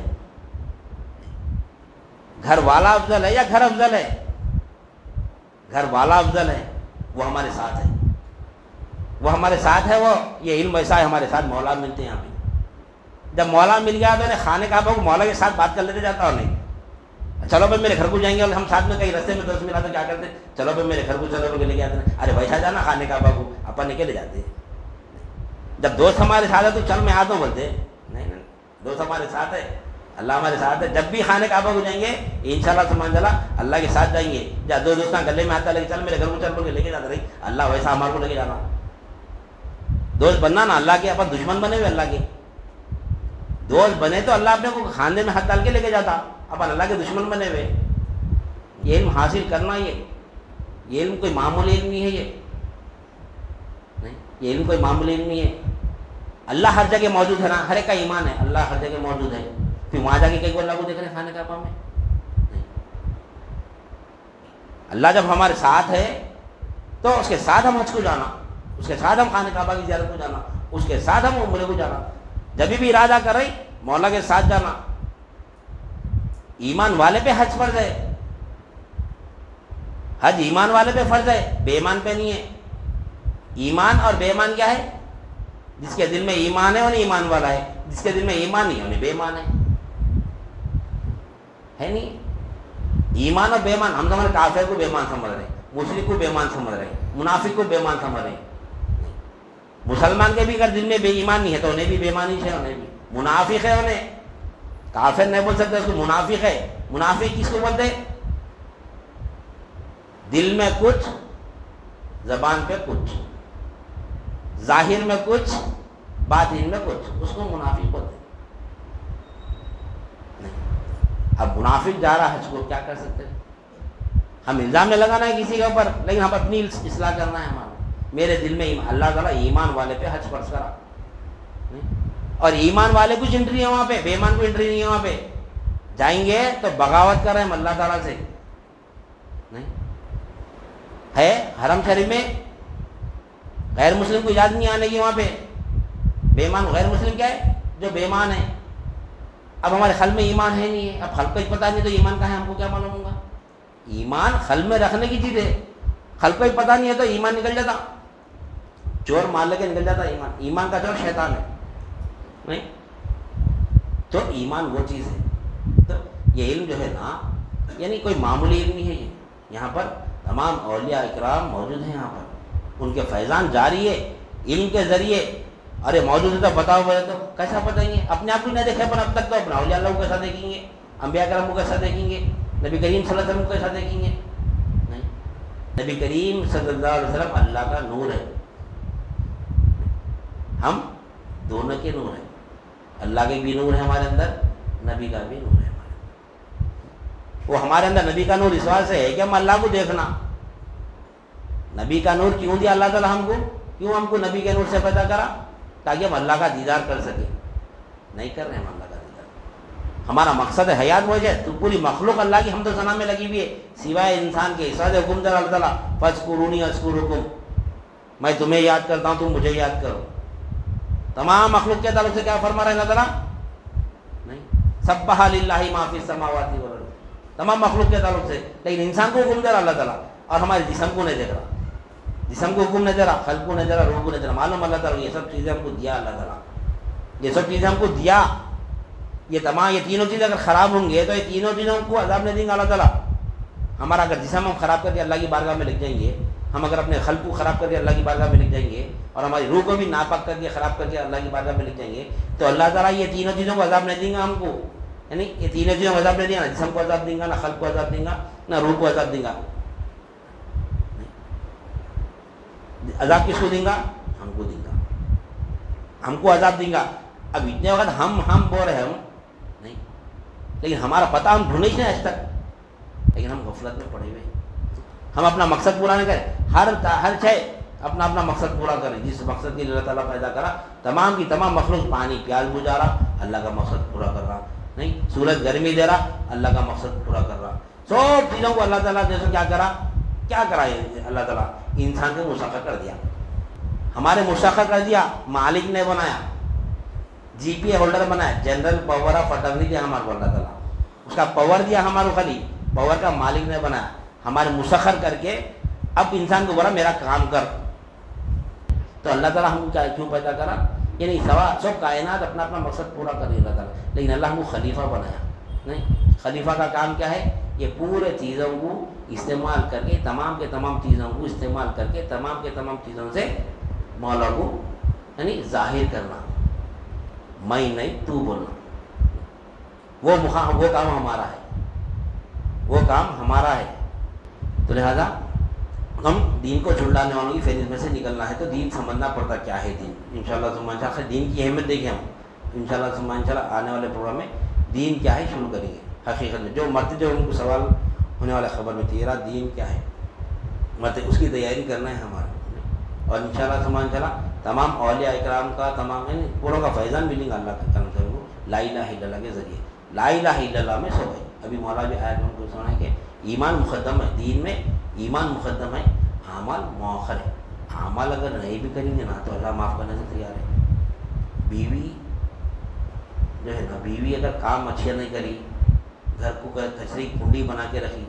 گھر والا افضل ہے یا گھر افضل ہے؟ گھر والا افضل ہے، وہ ہمارے ساتھ ہے، وہ ہمارے ساتھ ہے، وہ یہ علم ایسا ہے، ہمارے ساتھ مولا ملتے ہیں یہاں پہ، جب مولا مل گیا تو انہیں خانہ کعبہ کو مولا کے ساتھ بات کر لیتے جاتا اور نہیں، چلو بھائی میرے گھر کو جائیں گے، اور ہم ساتھ میں کئی رستے میں دوست ملا تو کیا کرتے، چلو بھائی میرے گھر کو چلو لے کے آتے ہیں، ارے ویسا جانا خانہ کعبہ کو اپن نکلے جاتے ہیں، جب دوست ہمارے ساتھ ہے تو چل میں آتا ہوں بولتے، نہیں دوست ہمارے ساتھ ہے، اللہ ہمارے ساتھ ہے، جب بھی خانہ کعبہ کو جائیں گے انشاءاللہ سبحان اللہ اللہ کے ساتھ جائیں گے، جب دو دوستاں گلے میں ہاتھ لے کے چل میرے گھر کو چل کے لے کے جاتا رہی، اللہ ویسا ہمارے کو لے کے جانا، دوست بننا نا اللہ کے، اپن دشمن بنے ہوئے اللہ کے، دوست بنے تو اللہ اپنے کو خاندے میں ہاتھ ڈال کے لے کے جاتا، اپن اللہ کے دشمن بنے ہوئے، یہ علم حاصل کرنا، یہ علم کوئی معمولی علم نہیں ہے، یہ علم کوئی معمولی علم نہیں ہے، اللہ ہر جگہ موجود ہے نا، ہر ایک کا ایمان ہے اللہ ہر جگہ موجود ہے، پھر وہاں جا کے کئی کو اللہ کو دیکھ رہے ہیں خانہ کعبہ میں، نہیں، اللہ جب ہمارے ساتھ ہے تو اس کے ساتھ ہم حج کو جانا، اس کے ساتھ ہم خانہ کعبہ کی زیارت کو جانا، اس کے ساتھ ہم عمرے کو جانا، جب بھی ارادہ کر رہی مولا کے ساتھ جانا، ایمان والے پہ حج فرض ہے، حج ایمان والے پہ فرض ہے، بے ایمان پہ نہیں ہے، ایمان اور بے ایمان کیا ہے؟ جس کے دل میں ایمان ہے انہیں ایمان والا ہے، جس کے دل میں ایمان نہیں ہے انہیں بے ایمان ہے نہیں، ایمان اور بے ایمان، ہم ہمارے کافر کو بے ایمان سمجھ رہے ہیں، مشرک کو بے ایمان سمجھ رہے ہیں، منافق کو بے ایمان سمجھ رہے ہیں، مسلمان کے بھی اگر دل میں بے ایمان نہیں ہے تو انہیں بھی بے ایمانی ہے، انہیں بھی منافق ہے، انہیں کافر نہیں بول سکتے اس کو، منافق ہے، منافق کس کو بولتے؟ دل میں کچھ زبان پہ کچھ، ظاہر میں کچھ باطن میں کچھ، اس کو منافق بولتے ہیں، اب منافق جا رہا حج کو کیا کر سکتے ہیں، ہم الزام میں لگانا ہے کسی کے اوپر، لیکن ہم اپنی اصلاح کرنا ہے، ہمارا میرے دل میں اللہ تعالیٰ ایمان والے پہ حج فرض کرا، اور ایمان والے کچھ انٹری ہے وہاں پہ، بے ایمان کو انٹری نہیں ہے وہاں پہ، جائیں گے تو بغاوت کر رہے ہیں اللہ تعالیٰ سے، نہیں ہے حرم شریف میں غیر مسلم کو اجازت نہیں آنے کی، وہاں پہ بے ایمان غیر مسلم کیا ہے؟ جو بے ایمان ہے، اب ہمارے خل میں ایمان ہے نہیں ہے، اب خل کو ہی پتہ نہیں تو ایمان کہاں ہے، ہم کو کیا معلوم ہوگا، ایمان خل میں رکھنے کی چیز ہے، خل کو ہی پتہ نہیں ہے تو ایمان نکل جاتا، چور مار لے کے نکل جاتا ایمان، ایمان کا چور شیطان ہے، نہیں تو ایمان وہ چیز ہے، تو یہ علم جو ہے نا یعنی کوئی معمولی علم نہیں ہے، یہاں پر تمام اولیاء اکرام موجود ہیں، یہاں پر ان کے فیضان جاری ہے علم کے ذریعے، ارے موجود ہے تو بتاؤ بولے تو کیسا بتائیں گے، اپنے آپ کو نہیں دیکھے پر اب تک تو اپنا اولیاء اللہ کو کیسا دیکھیں گے، انبیاء کرام کو کیسا دیکھیں گے، نبی کریم صلی اللہ علیہ وسلم کو کیسا دیکھیں گے، نہیں نبی کریم صلی اللہ علیہ وسلم اللہ کا نور ہے، ہم دونوں کے نور ہیں، اللہ کے بھی نور ہے ہمارے اندر، نبی کا بھی نور ہے ہمارے اندر، وہ ہمارے اندر نبی کا نور اس وجہ سے ہے کہ ہم اللہ کو دیکھنا، نبی کا نور کیوں دیا اللہ تعالیٰ ہم کو، کیوں ہم کو نبی کے نور سے پیدا کرا، تاکہ ہم اللہ کا دیدار کر سکیں، نہیں کر رہے ہم اللہ کا دیدار، ہمارا مقصد ہے حیات وہ ہے، تو پوری مخلوق اللہ کی حمد و ثنا میں لگی ہوئی ہے، سوائے انسان کے، اس وجہ حکم دے اللہ تعالیٰ فاذکرونی اذکرکم، میں تمہیں یاد کرتا ہوں تم مجھے یاد کرو، تمام مخلوق کے تعلق سے کیا فرما رہے ہیں اللہ تعالیٰ، نہیں سبح للہ ما فی السماوات والارض، تمام مخلوق کے تعلق سے، لیکن انسان کو حکم دے رہا اللہ تعالیٰ، اور ہمارے جسم کو نہیں دیکھ رہا، جسم کو حکم نہیں دے رہا، خلق کو نہیں دے رہا، روح کو نہیں دے رہا، معلوم اللہ تعالیٰ یہ سب چیزیں ہم کو دیا اللہ تعالیٰ، یہ سب چیزیں ہم کو دیا، یہ تمام یہ تینوں چیزیں اگر خراب ہوں گے تو یہ تینوں چیزوں کو عذاب نہیں دیں گا اللہ تعالیٰ، ہمارا اگر جسم ہم خراب کر کے اللہ کی بارگاہ میں لگ جائیں گے، ہم اگر اپنے خلق کو خراب کر کے اللہ کی بارگاہ میں لگ جائیں گے، اور ہماری روح کو بھی ناپاک کر کے خراب کر کے اللہ کی بارگاہ میں لگ جائیں گے، تو اللہ تعالیٰ یہ تینوں چیزوں کو عذاب نہیں دیں گا ہم کو، یعنی یہ تینوں چیزوں کو عذاب نہیں دیں گا، نہ جسم کو عذاب دیں گا، نہ خلق کو عذاب دیں گا، نہ روح کو عذاب دیں گا، عذاب کس کو دیں گا؟ ہم کو دیں گا، ہم کو عذاب دیں گا۔ اب اتنے وقت ہم بول رہے ہیں ہم نہیں، لیکن ہمارا پتہ ہم ڈھونڈے ہی نہیں آج تک، لیکن ہم غفلت میں پڑے ہوئے، ہم اپنا مقصد پورا نہیں کریں۔ ہر شے اپنا اپنا مقصد پورا کریں، جس مقصد کے لیے اللہ تعالیٰ پیدا کرا، تمام کی تمام مخلوق پانی پیاس بجھا رہا، اللہ کا مقصد پورا کر رہا، نہیں سورج گرمی دے رہا، اللہ کا مقصد پورا کر رہا۔ سب چیزوں کو اللہ تعالیٰ جیسے کیا کرا اللہ تعالیٰ انسان کو مسخر کر دیا، ہمارے مسخر کر دیا، مالک نے بنایا، جی پی اے ہولڈر بنایا، جنرل پاور آف اٹرنی دیا ہمارے کو اللہ تعالیٰ، اس کا پاور دیا ہمارے خالی، پاور کا مالک نے بنایا، ہمارے مسخر کر کے اب انسان کو بولا میرا کام کر۔ تو اللہ تعالیٰ ہم کو کیوں پیدا کرا؟ یعنی سب کائنات اپنا اپنا مقصد پورا کر رہی اللہ تعالیٰ، لیکن اللہ ہم کو خلیفہ بنایا، نہیں خلیفہ کا کام کیا ہے؟ یہ پورے چیزوں کو استعمال کر کے، تمام کے تمام چیزوں کو استعمال کر کے، تمام کے تمام چیزوں سے مولا کو یعنی ظاہر کرنا، میں نہیں تو بولنا، وہ کام ہمارا ہے، وہ کام ہمارا ہے۔ تو لہذا ہم دین کو جھنڈانے والوں کی فہرست میں سے نکلنا ہے، تو دین سمجھنا پڑتا کیا ہے دین۔ انشاءاللہ سبحانہ اللہ دین کی اہمیت دیکھیں ہم انشاءاللہ سبحانہ اللہ آنے والے پروگرام میں دین کیا ہے شروع کریں گے۔ حقیقت میں جو مرتے جو ان کو سوال ہونے والا خبر میں تیرا دین کیا ہے، مرتے اس کی تیاری کرنا ہے ہمارا، اور انشاءاللہ سبحانہ اللہ تمام اولیاء اکرام کا تمام پوروں کا فیضان ملیں گا اللہ کے کرم سے، وہ لا الہ الا اللہ کے ذریعے۔ لا الہ الا اللہ میں سب ہے، ابھی مولا بھی آیت میں کو سنا ہے کہ ایمان مقدم ہے، دین میں ایمان مقدم ہے، اعمال مؤخر ہے۔ اعمال اگر نہیں بھی کریں گے نا تو اللہ معاف کرنے سے تیار ہے۔ بیوی جو ہے نا، بیوی اگر کام اچھا نہیں کری، گھر کو کچری کنڈی بنا کے رکھی،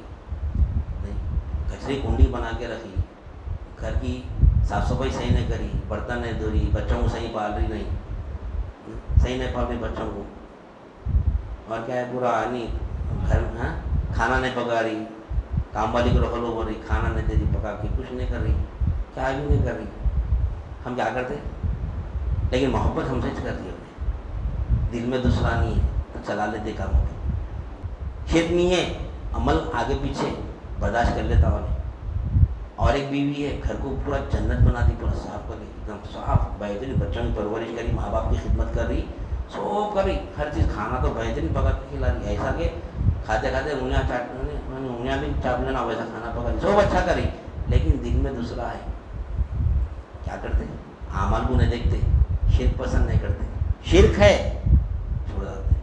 نہیں کچری کنڈی بنا کے رکھی، گھر کی صاف صفائی صحیح نہیں کری، برتن نہیں دھو رہی، بچوں کو صحیح پال رہی نہیں، صحیح نہیں پال رہی بچوں کو، اور کیا ہے پورا گھر کھانا نہیں پکا رہی، کام والی کو رکھو بول رہی کھانا نہیں دے رہی پکا کے، کچھ نہیں کر رہی، کیا بھی نہیں کر رہی، ہم کیا کرتے؟ لیکن محبت ہم سے کرتی ہے، دل میں دوسرا نہیں ہے تو چلا لیتے کام ہوتے، شرک نہیں ہے، عمل آگے پیچھے برداشت کر لیتا والے۔ اور ایک بیوی ہے گھر کو پورا جنت بنا دی، پورا صاف کر دی، ایک دم صاف بہترین، بچوں کی پرورش کری، ماں باپ کی خدمت کر رہی، سب کر رہی، ہر چیز کھانا تو بہترین پکا کے کھلا رہی، ایسا کہ کھاتے کھاتے انگلیاں بھی چاپ لینا، ویسا کھانا پکا رہی، سب اچھا کری، لیکن دل میں دوسرا ہے۔ کیا کرتے؟ اعمال کو نہیں دیکھتے، شرک پسند نہیں کرتے، شرک ہے چھوڑ دیتے،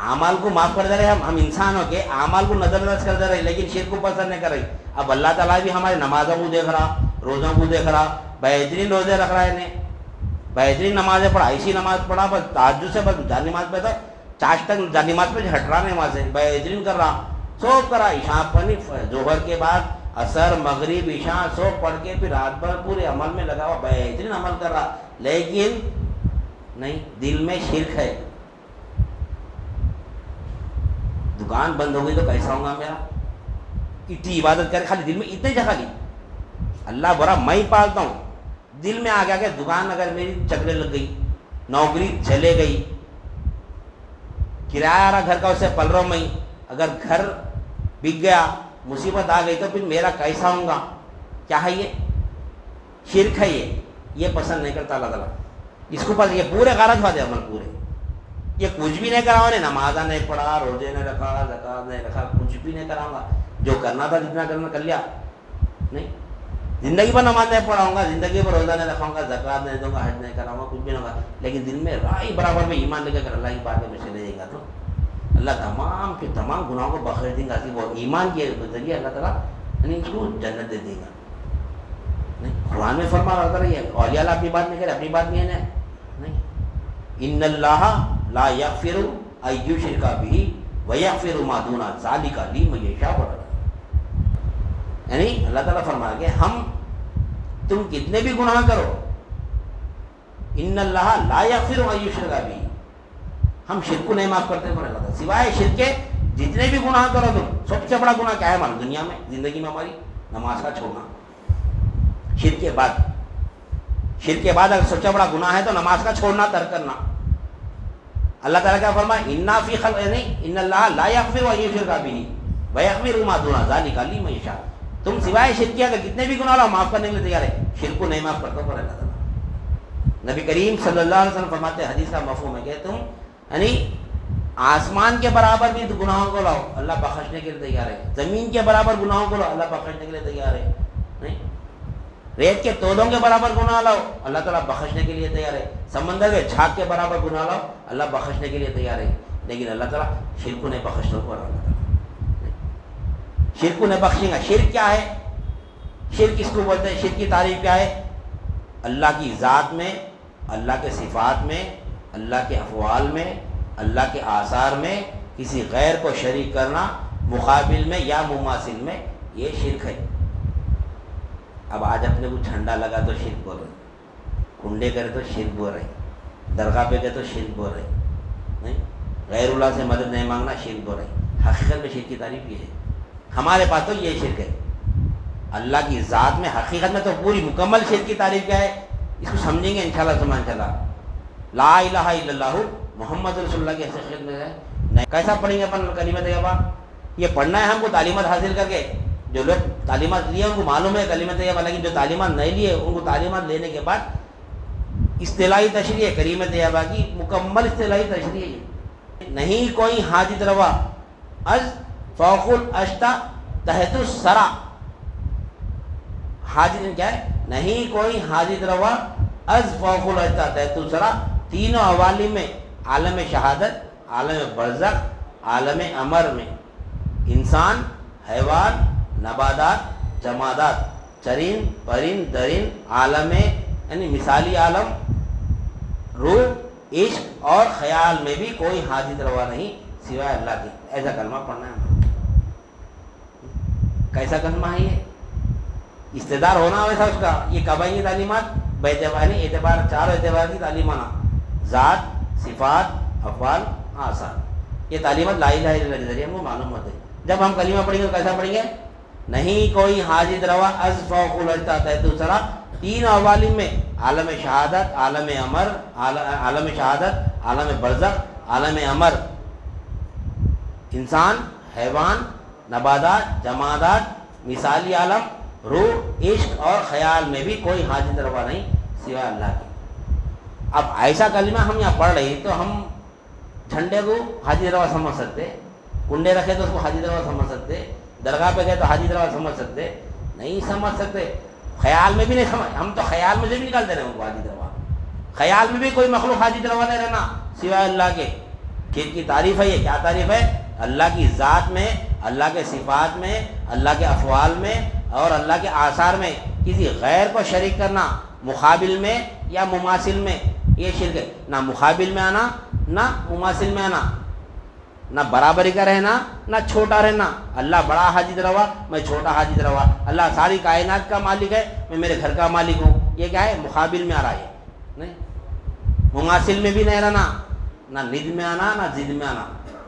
اعمال کو معاف کر دے رہے، ہم انسان ہو کے اعمال کو نظر انداز کر دے رہے، لیکن شرک کو پسند نہیں کر رہے۔ اب اللہ تعالیٰ بھی ہمارے نمازوں کو دیکھ رہا، روزوں کو دیکھ رہا، بہترین روزے رکھ رہا ہے، بہترین نمازیں پڑھا، ایسی نماز پڑھا بس تہجد سے بس جان نماز پہ تھا، چاش تک جان نماز پہ ہٹ رہا نماز سے، بہترین کر رہا، سب کرا، عشاء پڑھی، ظہر کے بعد عصر مغرب عشاء سب پڑھ کے پھر رات بھر پورے عمل میں لگا ہوا، بہترین عمل کر رہا، لیکن نہیں دل میں شرک ہے۔ دکان بند ہو گئی تو کیسا ہوگا میرا؟ اتنی عبادت کرے، خالی دل میں اتنے جگہ لی، اللہ برا میں ہی پالتا ہوں، دل میں آ گیا کہ دکان اگر میری چکرے لگ گئی، نوکری چلے گئی، کرایہ آ رہا گھر کا اس سے پل رہا ہوں میں، اگر گھر بک گیا، مصیبت آ گئی تو پھر میرا کیسا ہوں گا؟ کیا ہے یہ؟ شرک ہے، یہ پسند نہیں کرتا اللہ تعالیٰ، اس کو پسند، یہ پورے غارت والے عمل پورے، یہ کچھ بھی نہیں کراؤں گا، نماز نہیں پڑھا، روزے نہیں رکھا، زکات نہیں رکھا، کچھ بھی نہیں کراؤں گا، جو کرنا تھا جتنا کرنا کر لیا، نہیں زندگی پر نماز نہیں پڑھاؤں گا، زندگی پر روزہ نہیں رکھاؤں گا، زکات نہیں دوں گا، حج نہیں کراؤں گا، کچھ بھی نہیں ہوگا، لیکن دل میں رائی برابر میں ایمان لے کر اللہ کی بات میں چلے جائے گا تو اللہ تمام کے تمام گناہوں کو بخش دیں گا، وہ ایمان کے ذریعے اللہ تعالیٰ یعنی اس کو جنت دے دے گا۔ نہیں قرآن میں فرما رہا تھا، یہ اولیاء اللہ اپنی بات نہیں کرے، اپنی بات نہیں ہے نہیں، ان اللہ لا یغفر ان یشرک بہ ویغفر ما دون ذلک لمن یشاء، یعنی اللہ تعالیٰ فرمایا کہ ہم تم کتنے بھی گناہ کرو، ان اللہ لا یغفر ان یشرک بہ، ہم شرک کو نہیں معاف کرتے پر اللہ تعالیٰ، سوائے شرک کے جتنے بھی گناہ کرو تم، سب سے بڑا گناہ کیا ہے ہماری دنیا میں زندگی میں ہماری؟ نماز کا چھوڑنا، شرک کے بعد، شرک کے بعد اگر سب سے بڑا گناہ ہے تو نماز کا چھوڑنا، ترک کرنا۔ اللہ تعالیٰ کیا فرمایا؟ انا فی خلق، نہیں ان اللہ لا یغفر ان یشرک بہ ویغفر ما دون ذلک لمن یشاء، تم سوائے شرک کیا کہ کتنے بھی گناہ لاؤ معاف کرنے کے لیے تیار ہے، شرک کو نہیں معاف کرتا پر اللہ تعالیٰ۔ نبی کریم صلی اللہ علیہ وسلم فرماتے ہیں، حدیث کا مفہوم ہے کہ تم یعنی آسمان کے برابر بھی گناہوں کو لاؤ اللہ بخشنے کے لیے تیار ہے، زمین کے برابر گناہوں کو لاؤ اللہ بخشنے کے لیے تیار ہے، نہیں ریت کے تولوں کے برابر گناہ لاؤ اللہ تعالیٰ بخشنے کے لیے تیار ہے، سمندر کے جھاگ کے برابر گناہ لاؤ اللہ بخشنے کے لیے تیار ہے، لیکن اللہ تعالیٰ شرک کو نہیں بخشتا پر اللہ تعالیٰ شرک کو نہیں بخشے گا۔ شرک کیا ہے؟ شرک اس کو بولتے ہیں، شرک کی تعریف کیا ہے؟ اللہ کی ذات میں، اللہ کے صفات میں، اللہ کے افعال میں، اللہ کے آثار میں کسی غیر کو شریک کرنا، مقابل میں یا مماثل میں، یہ شرک ہے۔ اب آج اپنے کو جھنڈا لگا تو شرک بول رہے، کنڈے کرے تو شرک بول رہے، درگاہ پہ گئے تو شرک بول رہے، نہیں غیر اللہ سے مدد نہیں مانگنا شرک بول رہے۔ حقیقت میں شرک کی تعریف یہ ہے، ہمارے پاس تو یہ شرک ہے۔ اللہ کی ذات میں حقیقت میں تو پوری مکمل شرک کی تعریف کیا ہے، اس کو سمجھیں گے انشاءاللہ سبحان انشاءاللہ۔ لا الہ الا اللہ محمد رسول اللہ کی حقیقت میں ہے نہیں۔ کیسا پڑھیں گے اپن کلمہ طیبہ؟ یہ پڑھنا ہے ہم کو تعلیمات حاصل کر کے، جو لوگ تعلیمات لیے ان کو معلوم ہے کلمہ طیبہ، لیکن جو تعلیمات نہیں لیے ان کو تعلیمات لینے کے بعد اصطلاحی تشریح ہے کلمہ طیبہ کی، مکمل اصطلاحی تشریح ہے۔ نہیں کوئی حاجت روا از فوق الاشتا تحت السرا، حاجت کیا ہے؟ نہیں کوئی حاجت روا از فوق الاشتا تحت السرا، تینوں عوالم میں، عالم شہادت، عالم برزخ، عالم امر میں، انسان، حیوان، نباتات، جمادات، چرین، پرند، درند، عالم یعنی مثالی عالم، روح، عشق اور خیال میں بھی کوئی حاجت روا نہیں سوائے اللہ کی۔ ایسا کلمہ پڑھنا ہے۔ کیسا کلمہ ہے یہ؟ استدار ہونا ویسا اس کا۔ یہ کب آئی تعلیمات؟ بیتبانی اعتبار، چار اعتبار کی تعلیمات، ذات، صفات، افعال، آثار۔ یہ تعلیمات لا الہ الا اللہ کے ذریعے ہم کو معلوم ہوتے ہیں۔ جب ہم کلمہ پڑھیں گے تو کیسا پڑھیں گے؟ نہیں کوئی حاجت روا از فوق الاشتا تحت السرا، تین عوالم میں، عالم شہادت، عالم امر، عالم شہادت، عالم برزخ، عالم امر، انسان، حیوان، نباتات، جمادات، مثالی عالم، روح، عشق اور خیال میں بھی کوئی حاجت روا نہیں سوائے اللہ کی۔ اب ایسا کلمہ ہم یہاں پڑھ رہے تو ہم جھنڈے کو حاجت روا سمجھ سکتے، کنڈے رکھے تو اس کو حاجت روا سمجھ سکتے، درگاہ پہ گئے تو حاجت روا سمجھ سکتے؟ نہیں سمجھ سکتے، خیال میں بھی نہیں سمجھ، ہم تو خیال میں سے بھی نکالتے رہے ان کو حاجت روا۔ خیال میں بھی کوئی مخلوق حاجت روا نہیں رہنا سوائے اللہ کے۔ شرک کی تعریف ہے یہ، کیا تعریف ہے؟ اللہ کی ذات میں، اللہ کے صفات میں، اللہ کے افعال میں اور اللہ کے آثار میں کسی غیر کو شریک کرنا، مقابل میں یا مماثل میں، یہ شرک ہے۔ نہ مقابل میں آنا، نہ مماثل میں آنا، نہ برابری کا رہنا، نہ چھوٹا رہنا۔ اللہ بڑا حاجت روا، میں چھوٹا حاجت روا۔ اللہ ساری کائنات کا مالک ہے، میں میرے گھر کا مالک ہوں۔ یہ کیا ہے؟ مقابل میں آ رہا ہے، نہیں مماثل میں بھی نہیں رہنا، نہ ند میں آنا، نہ ضد میں آنا،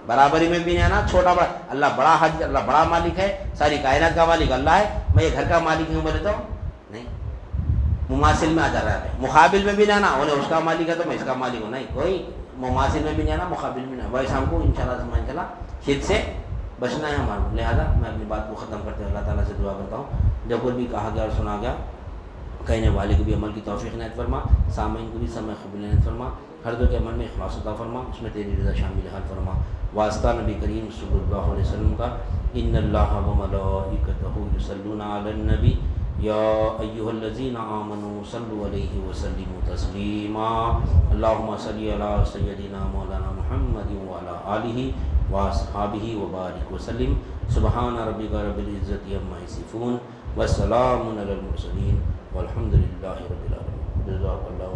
برابری میں بھی نہیں آنا، چھوٹا بڑا۔ اللہ بڑا حاجت، اللہ بڑا مالک ہے، ساری کائنات کا مالک اللہ ہے، میں یہ گھر کا مالک ہوں بولے تو نہیں، مماثل میں آ جا رہا ہے۔ مقابل میں بھی نہیں آنا، انہیں اس کا مالک ہے تو میں اس کا مالک ہوں، نہیں، کوئی مماثل میں بھی نہیں آنا، مقابل میں نہیں آنا۔ ویسے ہم کو انشاءاللہ شرک سے بچنا ہے ہمارا۔ لہٰذا میں اپنی بات کو ختم کرتے ہوئے اللہ تعالیٰ سے دعا کرتا ہوں، جو کچھ بھی کہا گیا اور سنا گیا، کہنے والے کو بھی عمل کی توفیق عنایت فرما، سامعین کو بھی سمع قبول عنایت فرما، ہر دو کے عمل میں اخلاص عطا فرما، اس میں تیری رضا شامل حال فرما۔ واسطہ نبی کریم صلی اللہ علیہ وسلم کا، ان اللہ و ملائکتہ یصلون علی النبی یا ایھا الذین آمنوا صلوا علیہ وسلموا تسلیما۔ اللہم صلی علی سیدنا مولانا محمد وعلی آلہ واصحابہ وبارک وسلم۔ سبحان ربک رب العزۃ عما یصفون وسلام علی المرسلین والحمد للہ رب العالمین۔ جزاک اللہ۔